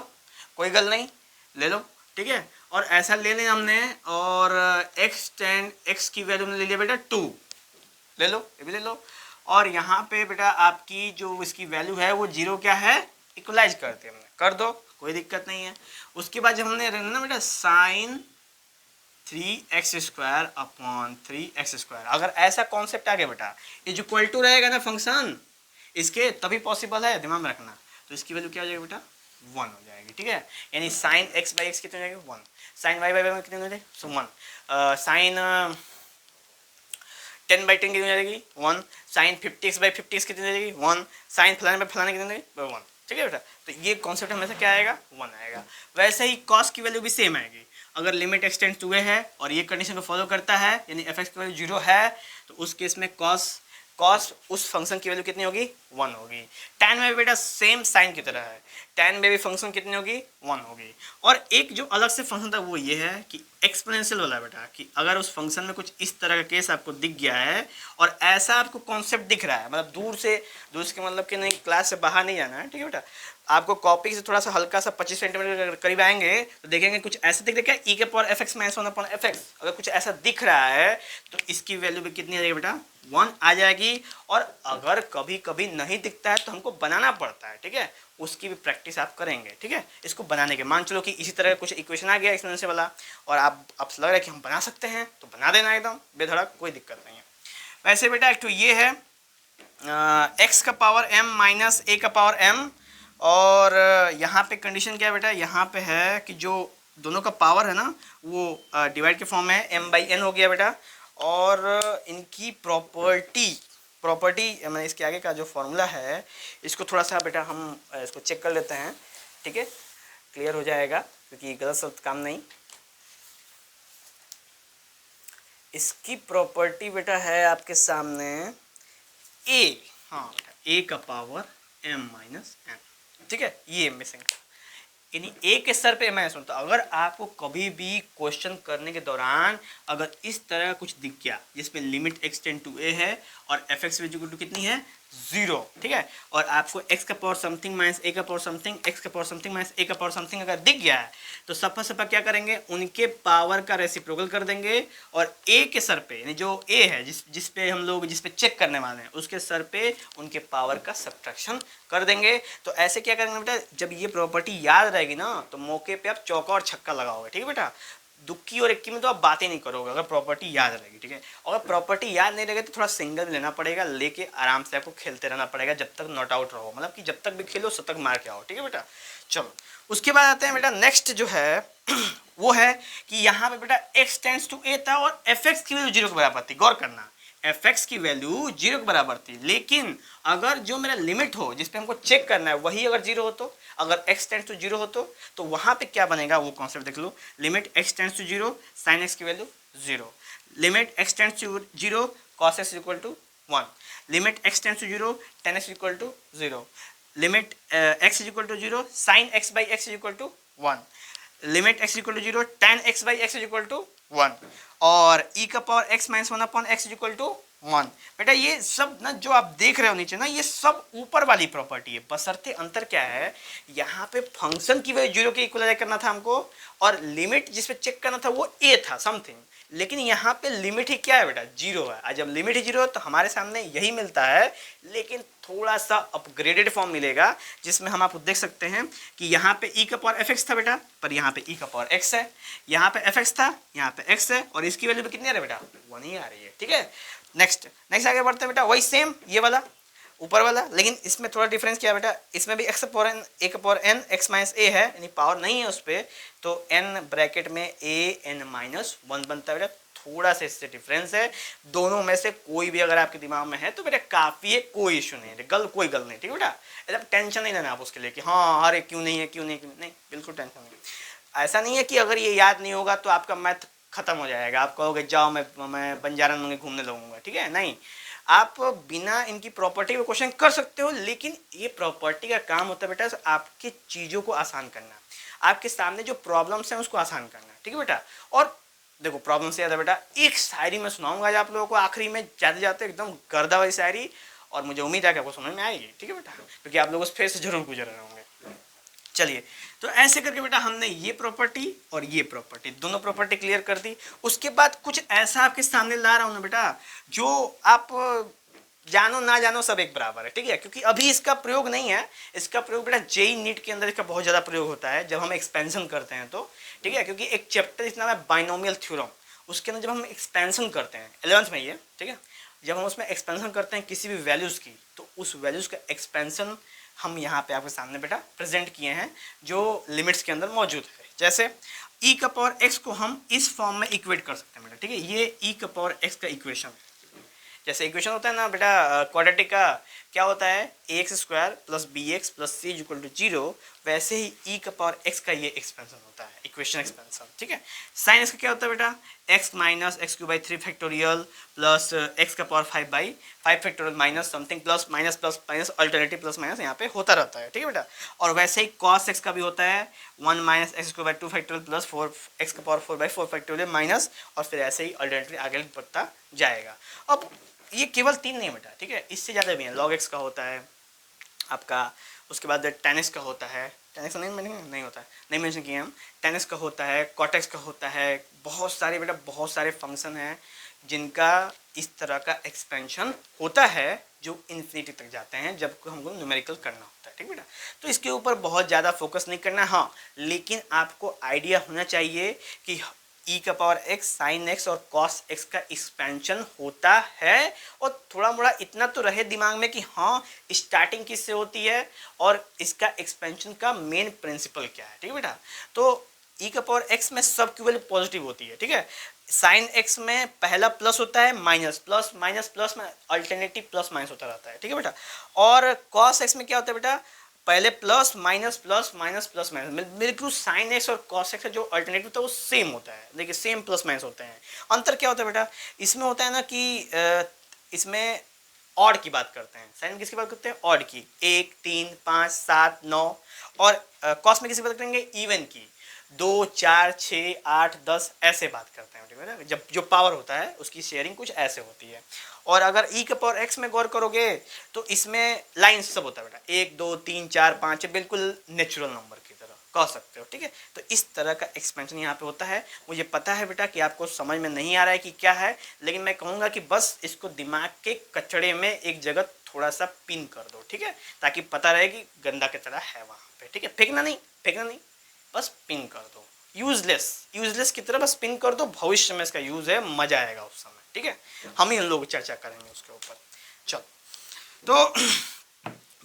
कोई गल नहीं, ले लो, ठीक है। और ऐसा ले लें हमने और x की वैल्यू हमने ले लिया बेटा 2, ले लो, ये भी ले लो। और यहाँ पे बेटा आपकी जो इसकी वैल्यू है वो 0 क्या है, इक्वलाइज करते हैं हमने, कर दो कोई दिक्कत नहीं है। उसके बाद जब हमने ना बेटा साइन 3x² अपॉन 3x², अगर ऐसा कॉन्सेप्ट आ गया बेटा इज इक्वल टू रहेगा ना फंक्शन इसके, तभी पॉसिबल है, दिमाग में रखना। तो इसकी वैल्यू क्या हो जाएगी बेटा, 1 हो जाएगी, ठीक है। यानी साइन x बाई एक्स कितनी हो जाएगी, 1, साइन y बाई वाई कितनी हो जाएगी, सो 1, साइन 10 बाई 10 कितनी हो जाएगी, 1, साइन 50x बाई 50x कितनी हो जाएगी, 1, साइन फलाने बाई फलाने कितनी हो जाएगी, 1, ठीक है बेटा। तो ये कॉन्सेप्ट हमेशा क्या आएगा, 1 आएगा। वैसे ही कॉस की वैल्यू भी सेम आएगी, अगर limit x tends to a है और ये कंडीशन को फॉलो करता है यानी fx की वैल्यू 0 है, तो उस केस में कॉस उस फंक्शन की वैल्यू कितनी होगी, 1 होगी। tan में भी बेटा सेम साइन की तरह है, tan में भी फंक्शन कितनी होगी, 1 होगी। और एक जो अलग से फंक्शन था वो ये है कि एक्सपोनेंशियल वाला बेटा, कि अगर उस फंक्शन में कुछ इस तरह का केस आपको दिख गया है और ऐसा आपको कॉन्सेप्ट दिख रहा है, मतलब दूर से के मतलब कि नहीं क्लास से बाहर नहीं जाना है, ठीक है बेटा, आपको कॉपी से थोड़ा सा हल्का सा 25 सेंटीमीटर करीब आएंगे तो देखेंगे कुछ ऐसा दिख रहा है, e के power fx minus 1 upon fx, अगर कुछ ऐसा दिख रहा है तो इसकी वैल्यू भी कितनी आ जाएगी बेटा, 1 आ जाएगी। और अगर कभी कभी नहीं दिखता है तो हमको बनाना पड़ता है, ठीक है, उसकी भी प्रैक्टिस आप करेंगे, ठीक है। इसको बनाने के मान चलो कि इसी तरह कुछ इक्वेशन आ गया एक्सपोनेंशियल वाला और आप लग रहा है कि हम बना सकते हैं, तो बना देना एकदम बेधड़क, कोई दिक्कत नहीं है। वैसे बेटा एक तो ये है x का पावर m माइनस a का पावर m, और यहाँ पे कंडीशन क्या है बेटा, यहाँ पे है कि जो दोनों का पावर है ना वो डिवाइड के फॉर्म में m बाई n हो गया बेटा। और इनकी प्रॉपर्टी मैंने इसके आगे का जो फॉर्मूला है इसको थोड़ा सा बेटा हम इसको चेक कर लेते हैं, ठीक है, क्लियर हो जाएगा, क्योंकि गलत शब्द काम नहीं। इसकी प्रॉपर्टी बेटा है आपके सामने a, हाँ बेटा a का पावर m माइनस n, ठीक है, ये मिसिंग, यानी a के सर पे माइनस 1। तो अगर आपको कभी भी क्वेश्चन करने के दौरान अगर इस तरह कुछ दिख गया जिसमें limit x tend to a है और fx इक्वल टू कितनी है, जीरो, ठीक है। और आपको x का पावर समथिंग माइनस a का पावर समथिंग, x का पावर समथिंग माइनस a का पावर समथिंग अगर दिख गया है तो सफा सफा क्या करेंगे, उनके पावर का रेसिप्रोकल कर देंगे और a के सर पे, यानी जो a है जिस पे हम लोग जिस पे चेक करने वाले हैं उसके सर पे उनके पावर का सब्ट्रैक्शन कर देंगे। तो ऐसे क्या करेंगे बेटा, जब ये प्रॉपर्टी याद रहेगी ना तो मौके पे आप चौका और छक्का लगाओगे, ठीक है बेटा। दुक्की और इक्की में तो आप बातें नहीं करोगे अगर प्रॉपर्टी याद रहेगी, ठीक है। अगर प्रॉपर्टी याद नहीं रहेगी तो थोड़ा सिंगल भी लेना पड़ेगा, लेके आराम से आपको खेलते रहना पड़ेगा जब तक नॉट आउट रहो, मतलब कि जब तक भी खेलो तब तक मार के आओ, ठीक है बेटा। चलो उसके बाद आते हैं बेटा नेक्स्ट जो है वो है कि यहाँ पे बेटा x टेंड्स टू a था और fx की वैल्यू जीरो के बराबर थी। गौर करना, fx की वैल्यू जीरो के बराबर थी, लेकिन अगर जो मेरा लिमिट हो जिसपे हमको चेक करना है वही अगर जीरो हो तो, अगर x टेंड्स टू जीरो हो तो वहां पे क्या बनेगा वो कॉन्सेप्ट देख लो। Limit x tends to zero sine x की value zero, limit x tends to zero cos x equal to 1, limit x tends to zero tan x equal to zero, limit x equal to zero sine x by x equal to 1, limit x equal to zero tan x by x equal to 1 और e का power x minus 1 upon x equal to 1। बेटा ये सब ना जो आप देख रहे हो नीचे ना, ये सब ऊपर वाली प्रॉपर्टी है, बशर्ते अंतर क्या है, यहाँ पे फंक्शन की वैल्यू जीरो के इक्वलाइज करना था हमको और लिमिट जिस पे चेक करना था वो a था समथिंग, लेकिन यहाँ पे लिमिट ही क्या है बेटा, जीरो है। आज जब लिमिट ही जीरो है तो हमारे सामने यही मिलता है, लेकिन थोड़ा सा अपग्रेडेड फॉर्म मिलेगा जिसमें हम आपको देख सकते हैं कि यहाँ पे e का पावर fx था बेटा, पर यहाँ पे e का पावर x है, यहाँ पे fx था, यहाँ पे x है और इसकी वैल्यू पे कितनी आ रही है बेटा, 1 ही आ रही है, ठीक है। नेक्स्ट आगे बढ़ते हैं बेटा, वही सेम ये वाला ऊपर वाला, लेकिन इसमें थोड़ा डिफरेंस क्या है बेटा, इसमें भी x का पावर n, a का power n x minus a है, यानी पावर नहीं है उस पर, तो n ब्रैकेट में a n माइनस 1 बनता है बेटा। थोड़ा सा इससे डिफरेंस है, दोनों में से कोई भी अगर आपके दिमाग में है तो बेटा काफी है, कोई इशू नहीं है, कोई गल नहीं, ठीक है बेटा। एकदम टेंशन नहीं लेना आप उसके लिए कि हाँ अरे क्यों नहीं है, क्यों नहीं, बिल्कुल टेंशन नहीं। ऐसा नहीं है कि अगर ये याद नहीं होगा तो आपका मैथ खत्म हो जाएगा, आप कहोगे जाओ मैं बंजारा में घूमने लगूंगा, ठीक है, नहीं। आप बिना इनकी प्रॉपर्टी का क्वेश्चन कर सकते हो, लेकिन ये प्रॉपर्टी का काम होता है बेटा आपकी चीज़ों को आसान करना, आपके सामने जो प्रॉब्लम्स हैं उसको आसान करना, ठीक है बेटा। और देखो प्रॉब्लम से याद है बेटा, एक शायरी मैं सुनाऊंगा आज आप लोगों को आखिरी में जाते जाते, एकदम गर्दा वाली शायरी, और मुझे उम्मीद है कि आपको समझ में आएगी, ठीक है बेटा, क्योंकि आप लोग उस फेस से जरूर गुजर रहे होंगे। चलिए तो ऐसे करके बेटा हमने ये प्रॉपर्टी और ये प्रॉपर्टी दोनों प्रॉपर्टी क्लियर कर दी। उसके बाद कुछ ऐसा आपके सामने ला रहा हूं ना बेटा जो आप जानो ना जानो सब एक बराबर है, ठीक है, क्योंकि अभी इसका प्रयोग नहीं है। इसका प्रयोग बेटा जेई नीट के अंदर इसका बहुत ज़्यादा प्रयोग होता है जब हम एक्सपेंशन करते हैं तो, ठीक है, क्योंकि एक चैप्टर इसका नाम है बाइनोमियल थ्योरम, उसके अंदर जब हम एक्सपेंशन करते हैं 11th में ये, ठीक है, जब हम उसमें एक्सपेंशन करते हैं किसी भी वैल्यूज़ की तो उस वैल्यूज़ का एक्सपेंशन हम यहाँ पे आपके सामने बेटा प्रेजेंट किए हैं जो लिमिट्स के अंदर मौजूद है। जैसे e का पावर x को हम इस फॉर्म में इक्वेट कर सकते हैं बेटा, ठीक है, ये e का पावर x का इक्वेशन, जैसे इक्वेशन होता है ना बेटा क्वाड्रेटिक का, क्या होता है ax square plus bx plus c equal to 0, वैसे ही e का पावर x का ये एक्सपेंशन होता है, इक्वेशन एक्सपेंशन, ठीक है। साइन x का क्या होता है बेटा, x minus x Q by 3 factorial plus x का power 5 by 5 factorial minus something plus minus alternative plus minus यहाँ पे होता रहता है, ठीक है बेटा। और वैसे ही cos x का भी होता है 1 minus x Q by 2 factorial plus 4 x का पावर 4 बाई 4 फैक्टोरियल माइनस, और फिर ऐसे ही अल्टरनेटिव आगे बढ़ता जाएगा। अब ये केवल 3 नहीं बेटा, ठीक है, इससे ज़्यादा भी है, log x का होता है आपका, उसके बाद tan x का होता है, tan x नहीं होता है, नहीं मेंशन किए हम, tan x का होता है, cot x का होता है, बहुत सारे बेटा बहुत सारे फंक्शन हैं जिनका इस तरह का एक्सपेंशन होता है जो इन्फिनिटी तक जाते हैं जब हमको न्यूमेरिकल करना होता है, ठीक बेटा। तो इसके ऊपर बहुत ज़्यादा फोकस नहीं करना, हाँ, लेकिन आपको आइडिया होना चाहिए कि e का पावर x साइन x और cos x का एक्सपेंशन होता है, और थोड़ा मोड़ा इतना तो रहे दिमाग में कि हाँ स्टार्टिंग किससे होती है और इसका एक्सपेंशन का मेन प्रिंसिपल क्या है, ठीक है बेटा। तो e का पावर x में सब की वैल्यू पॉजिटिव होती है, ठीक है, साइन x में पहला प्लस होता है, माइनस प्लस माइनस प्लस में अल्टरनेटिव प्लस माइनस होता रहता है, ठीक है बेटा। और cos x में क्या होता है बेटा, पहले plus minus plus minus plus minus, बिल्कुल साइन एक्स और कॉस एक्स का जो अल्टरनेटिव होता है वो सेम होता है, देखिए सेम प्लस माइनस होते हैं। अंतर क्या होता है बेटा, इसमें होता है ना कि इसमें ऑड की बात करते हैं, साइन में किसकी बात करते हैं, ऑड की, 1 3 5 7 9, और कॉस में किसकी बात करेंगे, इवन की। 2, 4, 6, 8, 10 ऐसे बात करते हैं बेटा। जब जो पावर होता है उसकी शेयरिंग कुछ ऐसे होती है। और अगर ई के पावर एक्स में गौर करोगे तो इसमें लाइन सब होता है बेटा, 1, 2, 3, 4, 5, बिल्कुल नेचुरल नंबर की तरह कह सकते हो। ठीक है, तो इस तरह का एक्सपेंशन यहाँ पे होता है। मुझे पता है बेटा कि आपको समझ में नहीं आ रहा है कि क्या है, लेकिन मैं कहूँगा कि बस इसको दिमाग के कचड़े में एक जगह थोड़ा सा पिन कर दो। ठीक है, ताकि पता रहे कि गंदा कचड़ा है वहाँ पे। ठीक है, फेंकना नहीं, बस पिन कर दो। यूजलेस की तरह बस पिन कर दो, भविष्य में इसका यूज है, मजा आएगा उस समय। ठीक है, हम ही लोग चर्चा करेंगे उसके ऊपर। चलो, तो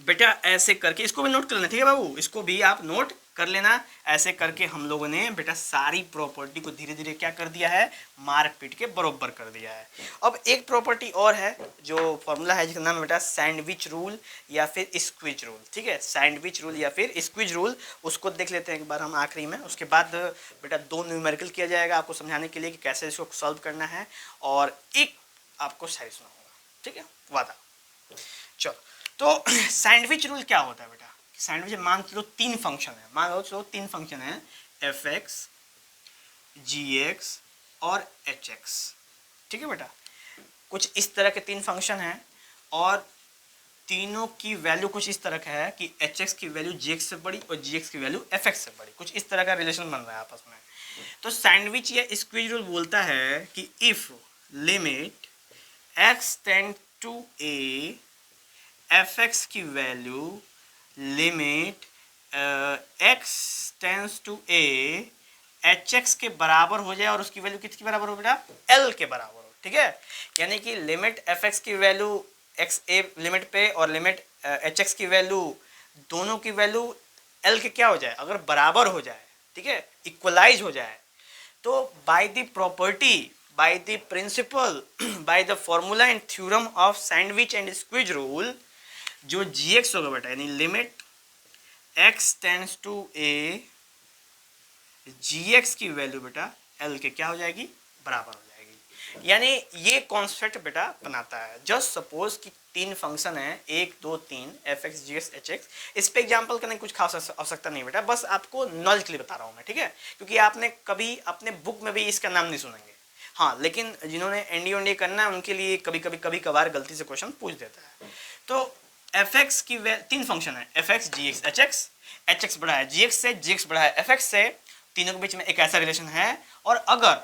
बेटा ऐसे करके इसको भी नोट कर लेना। ठीक है बाबू, इसको भी आप नोट कर लेना। ऐसे करके हम लोगों ने बेटा सारी प्रॉपर्टी को धीरे धीरे क्या कर दिया है, मार पीट के बरोबर कर दिया है। अब एक प्रॉपर्टी और है जो फॉर्मूला है जिसका नाम है बेटा सैंडविच रूल या फिर स्क्विज रूल। ठीक है, सैंडविच रूल या फिर स्क्विज रूल, उसको देख लेते हैं एक बार हम आखिरी में। उसके बाद बेटा 2 न्यूमेरिकल किया जाएगा आपको समझाने के लिए कि कैसे इसको सॉल्व करना है, और एक आपको शायरी सुना होगा। ठीक है, वादा। चलो, तो सैंडविच रूल क्या होता है बेटा, सैंडविच मान लो 3 फंक्शन है, मान लो चलो 3 फंक्शन है, एफ एक्स, जी एक्स और एच एक्स। ठीक है बेटा, कुछ इस तरह के 3 फंक्शन हैं और तीनों की वैल्यू कुछ इस तरह का है कि एच एक्स की वैल्यू जी एक्स से बड़ी और जी एक्स की वैल्यू एफ एक्स से बड़ी, कुछ इस तरह का रिलेशन बन रहा है आपस में। तो सैंडविच या स्क्वीज रूल बोलता है कि if limit x tend to a, f x की value limit x tends to a h x के बराबर हो जाए और उसकी वैल्यू किसके बराबर हो बेटा, एल के बराबर हो। ठीक है, यानी कि लिमिट एफ एक्स की वैल्यू एक्स ए लिमिट पे और लिमिट एच एक्स की वैल्यू, दोनों की वैल्यू एल के क्या हो जाए, अगर बराबर हो जाए, ठीक है, इक्वलाइज हो जाए, तो by the property, by the principle, by the formula and theorem of sandwich and squeeze rule, जो जी एक्स होगा बेटा, यानी limit x tends to a, g x की वैल्यू बेटा एल के क्या हो जाएगी, बराबर हो जाएगी। यानी ये कॉन्सेप्ट बेटा बनाता है। जस्ट सपोज कि 3 फंक्शन है, 1, 2, 3, एफ एक्स, जी एक्स, एच एक्स। इस पे एग्जाम्पल करने कुछ खास आवश्यकता नहीं बेटा, बस आपको नॉलेज के लिए बता रहा हूँ मैं। ठीक है, क्योंकि आपने कभी अपने बुक में भी इसका नाम नहीं सुनेंगे। हाँ, लेकिन जिन्होंने एनडीए करना है उनके लिए कभी कभार गलती से क्वेश्चन पूछ देता है। तो एफ एक्स की 3 फंक्शन है, एफ एक्स, जी एक्स, एच एक्स बड़ा है जी एक्स से, जी एक्स बड़ा है एफ एक्स से, तीनों के बीच में एक ऐसा रिलेशन है। और अगर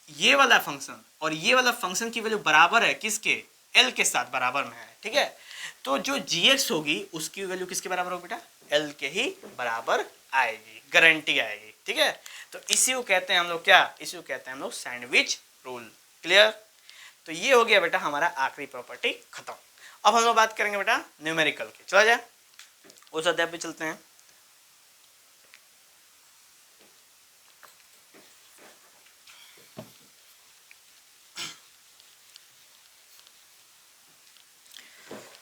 ये वाला फंक्शन और ये वाला फंक्शन की वैल्यू बराबर है किसके, एल के साथ बराबर में है, ठीक है, तो जो जी एक्स होगी उसकी वैल्यू किसके बराबर होगी बेटा, एल के ही बराबर आएगी, गारंटी आएगी। ठीक है, तो इसी को कहते हैं हम लोग क्या, इसी को कहते हैं हम लोग सैंडविच रूल। क्लियर? तो ये हो गया बेटा हमारा आखिरी प्रॉपर्टी खत्म। अब हम लोग बात करेंगे बेटा न्यूमेरिकल की। चला जाए उस अध्याय पे चलते हैं।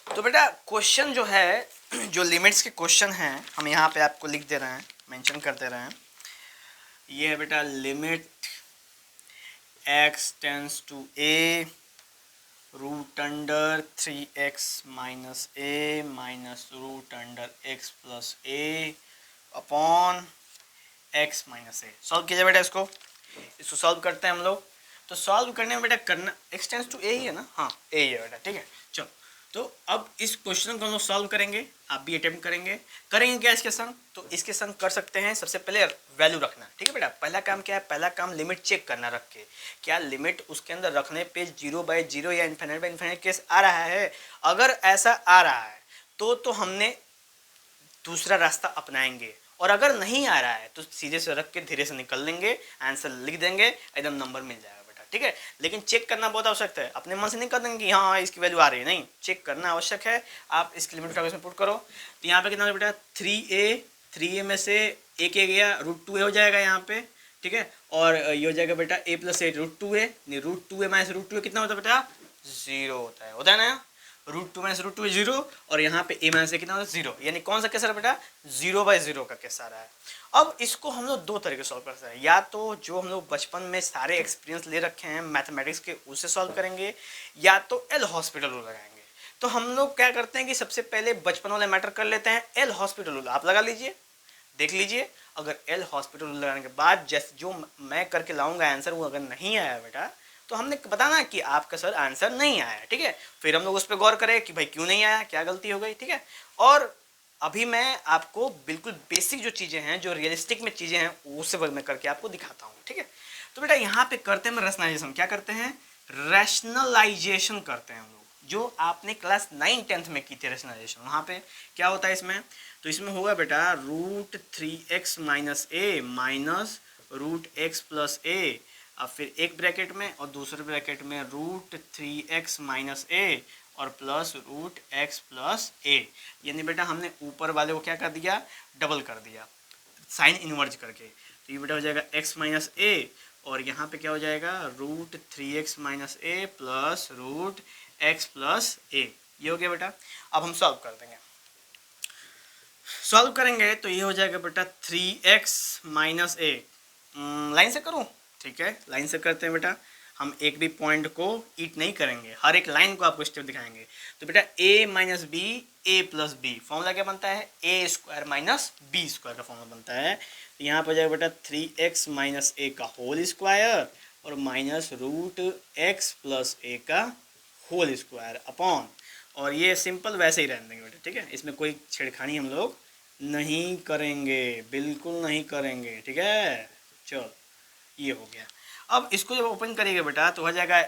तो बेटा क्वेश्चन जो है, जो लिमिट्स के क्वेश्चन हैं, हम यहाँ पे आपको लिख दे रहे हैं, मेंशन कर दे रहे हैं। ये है बेटा limit x tends to a root under 3x minus a minus root under x plus a upon x minus a। Solve कीजिए बेटा इसको सॉल्व करते हैं हम लोग। तो सॉल्व करने में बेटा करना x टेंस टू a ही है ना, हाँ a ही है बेटा। ठीक है, चलो तो अब इस क्वेश्चन को हम लोग सॉल्व करेंगे, आप भी अटेम्प्ट करेंगे क्या इसके संग, तो इसके संग कर सकते हैं। सबसे पहले वैल्यू रखना, ठीक है बेटा। पहला काम क्या है, पहला काम लिमिट चेक करना रख के, क्या लिमिट उसके अंदर रखने पे 0/0 या इन्फिनिट बाय इन्फिनिट केस आ रहा है। अगर ऐसा आ रहा है तो हमने दूसरा रास्ता अपनाएंगे, और अगर नहीं आ रहा है तो सीधे से रख के धीरे से निकल लेंगे, आंसर लिख देंगे, एकदम नंबर मिल जाएगा बेटा। ठीक है, लेकिन चेक करना बहुत आवश्यक है। अपने मन से नहीं कर देंगे कि हाँ इसकी वैल्यू आ रही है, नहीं, चेक करना आवश्यक है। आप इसकी लिमिट का पुट करो, तो यहाँ पे कितना हो बेटा 3a में से एक a गया, √2a हो जाएगा यहाँ पे। ठीक है, और ये हो जाएगा बेटा a + a √2a, नहीं √2a माइनस √2a कितना होता है बेटा 0 होता है ना। √2 माइनस √2 0, और यहाँ पे a माइनस a कितना होता है 0, यानी कौन सा केस आ रहा है बेटा 0/0 का केस आ रहा है। अब इसको हम लोग 2 तरीके से सॉल्व कर सकते हैं, या तो जो हम लोग बचपन में सारे एक्सपीरियंस ले रखे हैं मैथमेटिक्स के उससे सॉल्व करेंगे, या तो एल हॉस्पिटल रूल लगाएंगे। तो हम लोग क्या करते हैं कि सबसे पहले बचपन वाले मैटर कर लेते हैं, एल हॉस्पिटल रूल आप लगा लीजिए, देख लीजिए। अगर एल हॉस्पिटल रूल लगाने के बाद जैसे जो मैं करके लाऊंगा आंसर वो अगर नहीं आया बेटा तो हमने बताना कि आपका सर आंसर नहीं आया, ठीक है। फिर हम लोग उस पर गौर करें कि भाई क्यों नहीं आया, क्या गलती हो गई, ठीक है। और अभी मैं आपको बिल्कुल बेसिक जो चीज़ें हैं, जो रियलिस्टिक में चीज़ें हैं, उससे मैं करके आपको दिखाता हूँ, ठीक है। तो बेटा यहाँ पे करते हैं रैशनलाइजेशन, क्या करते हैं, रैशनलाइजेशन करते हैं हम लोग, जो आपने क्लास 9-10 में की थी रैशनलाइजेशन। वहाँ पे क्या होता है इसमें, तो इसमें होगा बेटा √3x माइनस ए माइनस √x+a, अब फिर एक ब्रैकेट में और दूसरे ब्रैकेट में √3x माइनस ए और प्लस √x+a। यानी बेटा हमने ऊपर वाले को क्या कर दिया, डबल कर दिया साइन इनवर्ज करके। तो ये बेटा हो जाएगा x माइनस ए और यहाँ पे क्या हो जाएगा √3x माइनस ए प्लस √x+a। ये हो गया बेटा। अब हम सॉल्व कर देंगे, सॉल्व करेंगे तो ये हो जाएगा बेटा 3x माइनस ए। लाइन से करूँ, ठीक है, लाइन से करते हैं बेटा। हम एक भी पॉइंट को ईट नहीं करेंगे, हर एक लाइन को आपको स्टेप दिखाएंगे। तो बेटा a minus b a plus b, formula क्या बनता है, a square minus b square का फॉर्मूला बनता है। तो यहाँ पर हो जाएगा बेटा 3x माइनस ए का होल स्क्वायर और माइनस √x+a का होल स्क्वायर अपॉन, और ये सिंपल वैसे ही रहने देंगे बेटा, ठीक है। इसमें कोई छेड़खानी हम लोग नहीं करेंगे, बिल्कुल नहीं करेंगे, ठीक है। चलो ये हो गया। अब इसको जब ओपन करेंगे बेटा तो हो जाएगा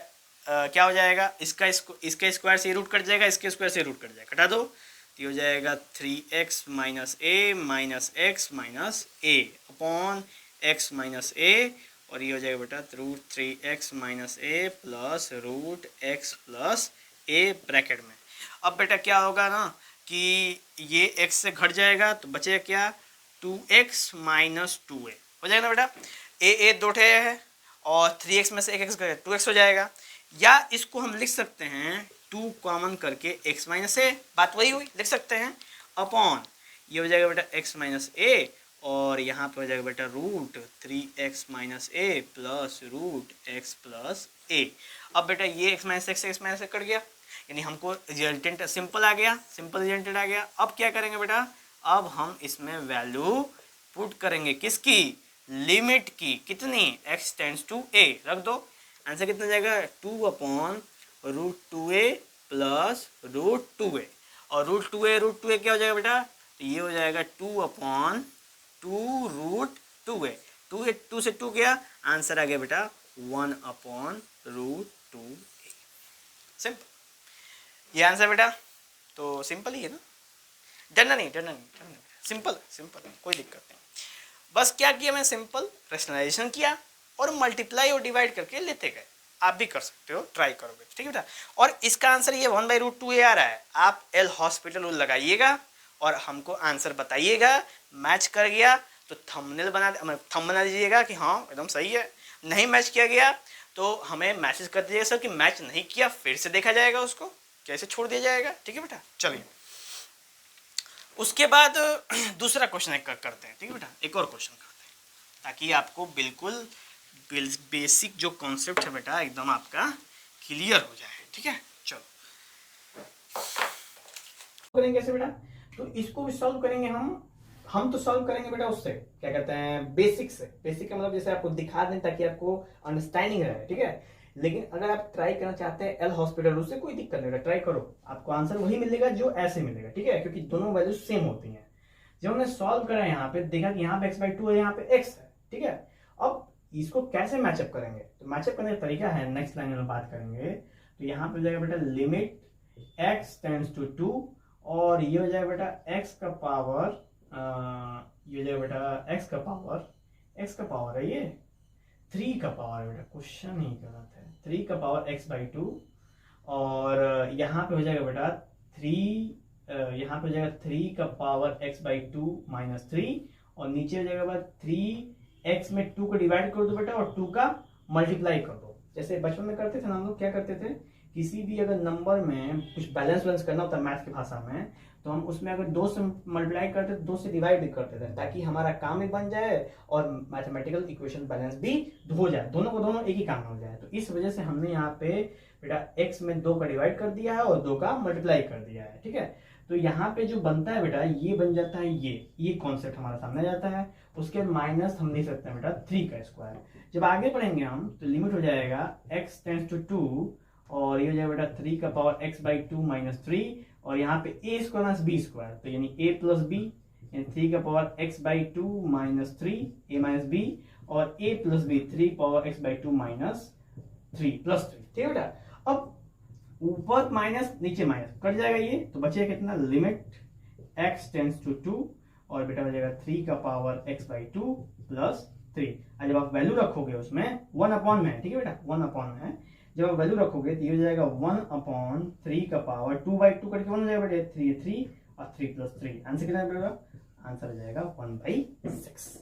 क्या हो जाएगा, इसके स्क्वायर से रूट कट जाएगा, इसके स्क्वायर से रूट कट जाएगा, कटा दो। तो ये हो जाएगा 3x माइनस ए माइनस x माइनस ए अपॉन x माइनस ए, और ये हो जाएगा बेटा √3x माइनस ए प्लस √x+a ब्रैकेट में। अब बेटा क्या होगा ना कि ये x से घट जाएगा तो बचेगा क्या, 2x माइनस 2a हो जाएगा ना बेटा। ए दो ठे है और 3x में से एक x करें 2x हो जाएगा, या इसको हम लिख सकते हैं 2 कॉमन करके x माइनस ए, बात वही हुई, लिख सकते हैं अपॉन, ये हो जाएगा बेटा x माइनस ए और यहाँ पे हो जाएगा बेटा √3x माइनस ए प्लस √x+a। अब बेटा ये x माइनस x कट गया, यानी हमको रिजल्टेंट सिंपल आ गया, सिंपल रिजल्टेंट आ गया। अब क्या करेंगे बेटा, अब हम इसमें वैल्यू पुट करेंगे किसकी, लिमिट की, कितनी, x टेंड्स टू a, रख दो। आंसर कितना जाएगा 2/√2a प्लस √2a, और √2a क्या हो जाएगा बेटा, तो ये हो जाएगा 2/2√2a, 2 से 2 गया, आंसर आ गया बेटा 1/√2a। सिंपल ये आंसर बेटा, तो सिंपल ही है ना, डरना नहीं, सिंपल कोई दिक्कत नहीं। बस क्या किया, मैं सिंपल रैशनलाइजेशन किया और मल्टीप्लाई और डिवाइड करके लेते गए। आप भी कर सकते हो, ट्राई करोगे, ठीक है बेटा। और इसका आंसर ये 1/√2a आ रहा है, आप एल हॉस्पिटल रूल लगाइएगा और हमको आंसर बताइएगा। मैच कर गया तो थंबनेल बना दीजिएगा कि हाँ एकदम सही है, नहीं मैच किया गया तो हमें मैसेज कर दीजिएगा सर कि मैच नहीं किया, फिर से देखा जाएगा, उसको कैसे छोड़ दिया जाएगा, ठीक है बेटा। चलिए उसके बाद दूसरा क्वेश्चन करते हैं, ठीक है बेटा, एक और क्वेश्चन करते हैं ताकि आपको बिल्कुल बेसिक जो कॉन्सेप्ट है बेटा एकदम आपका क्लियर हो जाए, ठीक है। चलो करेंगे कैसे बेटा, तो इसको भी सॉल्व करेंगे हम तो सॉल्व करेंगे बेटा उससे क्या कहते हैं, बेसिक से। बेसिक का मतलब जैसे आपको दिखा दें ताकि आपको अंडरस्टैंडिंग रहे, ठीक है। लेकिन अगर आप ट्राई करना चाहते हैं एल हॉस्पिटल उससे कोई दिक्कत नहीं, ट्राई करो, आपको आंसर वही मिलेगा जो ऐसे मिलेगा, ठीक है, क्योंकि दोनों वैल्यू सेम होती हैं। जब हमने सॉल्व करा यहाँ पे देखा कि यहाँ पे x/2 है, यहाँ पे x है, ठीक है। अब इसको कैसे मैचअप करेंगे, तो मैचअप करने का तरीका है, नेक्स्ट लाइन में बात करेंगे। तो यहाँ पे हो जाएगा बेटा लिमिट x टेंड्स टू 2 और ये हो जाएगा बेटा x का पावर, ये हो जाएगा बेटा x का पावर है, ये 3 का पावर है बेटा, क्वेश्चन ही गलत है, 3 का पावर x/2 और यहाँ पे हो जाएगा बेटा 3 का पावर x/2 माइनस 3 और नीचे हो जाएगा बेटा 3x में 2 को डिवाइड कर दो बेटा और 2 का मल्टीप्लाई कर दो। जैसे बचपन में करते थे ना हम लोग, क्या करते थे, किसी भी अगर नंबर में कुछ बैलेंस करना होता है मैथ की भाषा में, तो हम उसमें अगर 2 से मल्टीप्लाई करते तो 2 से डिवाइड करते थे ताकि हमारा काम भी बन जाए और मैथमेटिकल इक्वेशन बैलेंस भी हो जाए, दोनों को दोनों एक ही काम हो जाए। तो इस वजह से हमने यहाँ पे बेटा x में 2 का डिवाइड कर दिया है और 2 का मल्टीप्लाई कर दिया है, ठीक है। तो यहाँ पे जो बनता है बेटा ये बन जाता है, ये कॉन्सेप्ट हमारा सामने आ जाता है। उसके माइनस हम लिख सकते हैं बेटा 3 का स्क्वायर। जब आगे पढ़ेंगे हम तो लिमिट हो जाएगा x टेंड्स टू 2 और ये हो जाएगा बेटा 3 का पावर x बाई 2 माइनस 3 और यहाँ पे a square minus b square, तो यानी a प्लस b यानी 3 का power x by 2 minus 3 a minus b और a plus b 3 power x by 2 minus 3 plus 3। ठीक है बेटा, अब ऊपर माइनस नीचे माइनस कट जाएगा ये, तो बचेगा कितना, लिमिट x टेंड्स टू 2 और बेटा हो जाएगा 3 का पावर x बाई 2 प्लस 3। और जब आप वैल्यू रखोगे उसमें 1 अपॉन में, ठीक है बेटा 1 अपॉन में जब आप वैल्यू रखोगे तो ये हो जाएगा 1 अपॉन 3 का पावर 2 बाई 2 करके 1 हो जाएगा बेटा 3 और 3 प्लस 3। आंसर कितना पड़ेगा, आंसर हो जाएगा 1/6।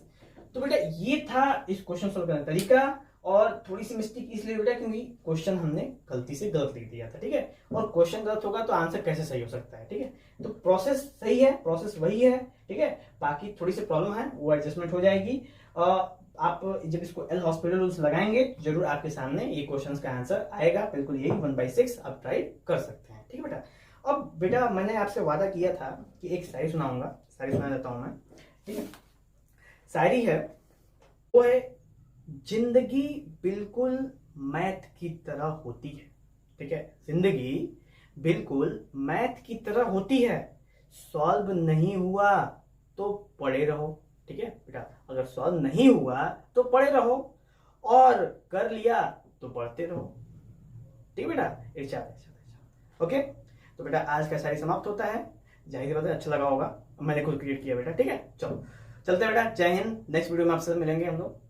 तो बेटा ये था इस क्वेश्चन सोल्व करने का तरीका, और थोड़ी सी मिस्टेक इसलिए बेटा क्योंकि क्वेश्चन हमने गलती से गलत लिख दिया था। ठीक है, और क्वेश्चन गलत होगा तो आंसर कैसे सही हो सकता है। ठीक है, तो प्रोसेस सही है, प्रोसेस वही है। ठीक है, बाकी थोड़ी सी प्रॉब्लम है वो एडजस्टमेंट हो जाएगी। आप जब इसको एल हॉस्पिटल रूल्स लगाएंगे जरूर आपके सामने ये क्वेश्चंस का आंसर आएगा, बिल्कुल यही 1/6 आप ट्राई कर सकते हैं। ठीक है बेटा, अब बेटा मैंने आपसे वादा किया था कि एक शायरी सुनाऊंगा, शायरी सुना देता हूं मैं। ठीक है, शायरी है वो है, जिंदगी बिल्कुल मैथ की तरह होती है। ठीक है, जिंदगी बिल्कुल मैथ की तरह होती है, सॉल्व नहीं हुआ तो पढ़े रहो। ठीक है बेटा, अगर सॉल्व नहीं हुआ तो पढ़े रहो और कर लिया तो पढ़ते रहो। ठीक है बेटा, इरशाद। ओके, तो बेटा आज का शायरी समाप्त होता है। जाहिर बात है अच्छा लगा होगा, मैंने खुद क्रिएट किया बेटा। ठीक है, चलो चलते बेटा, जय हिंद। नेक्स्ट वीडियो में आपसे मिलेंगे हम लोग।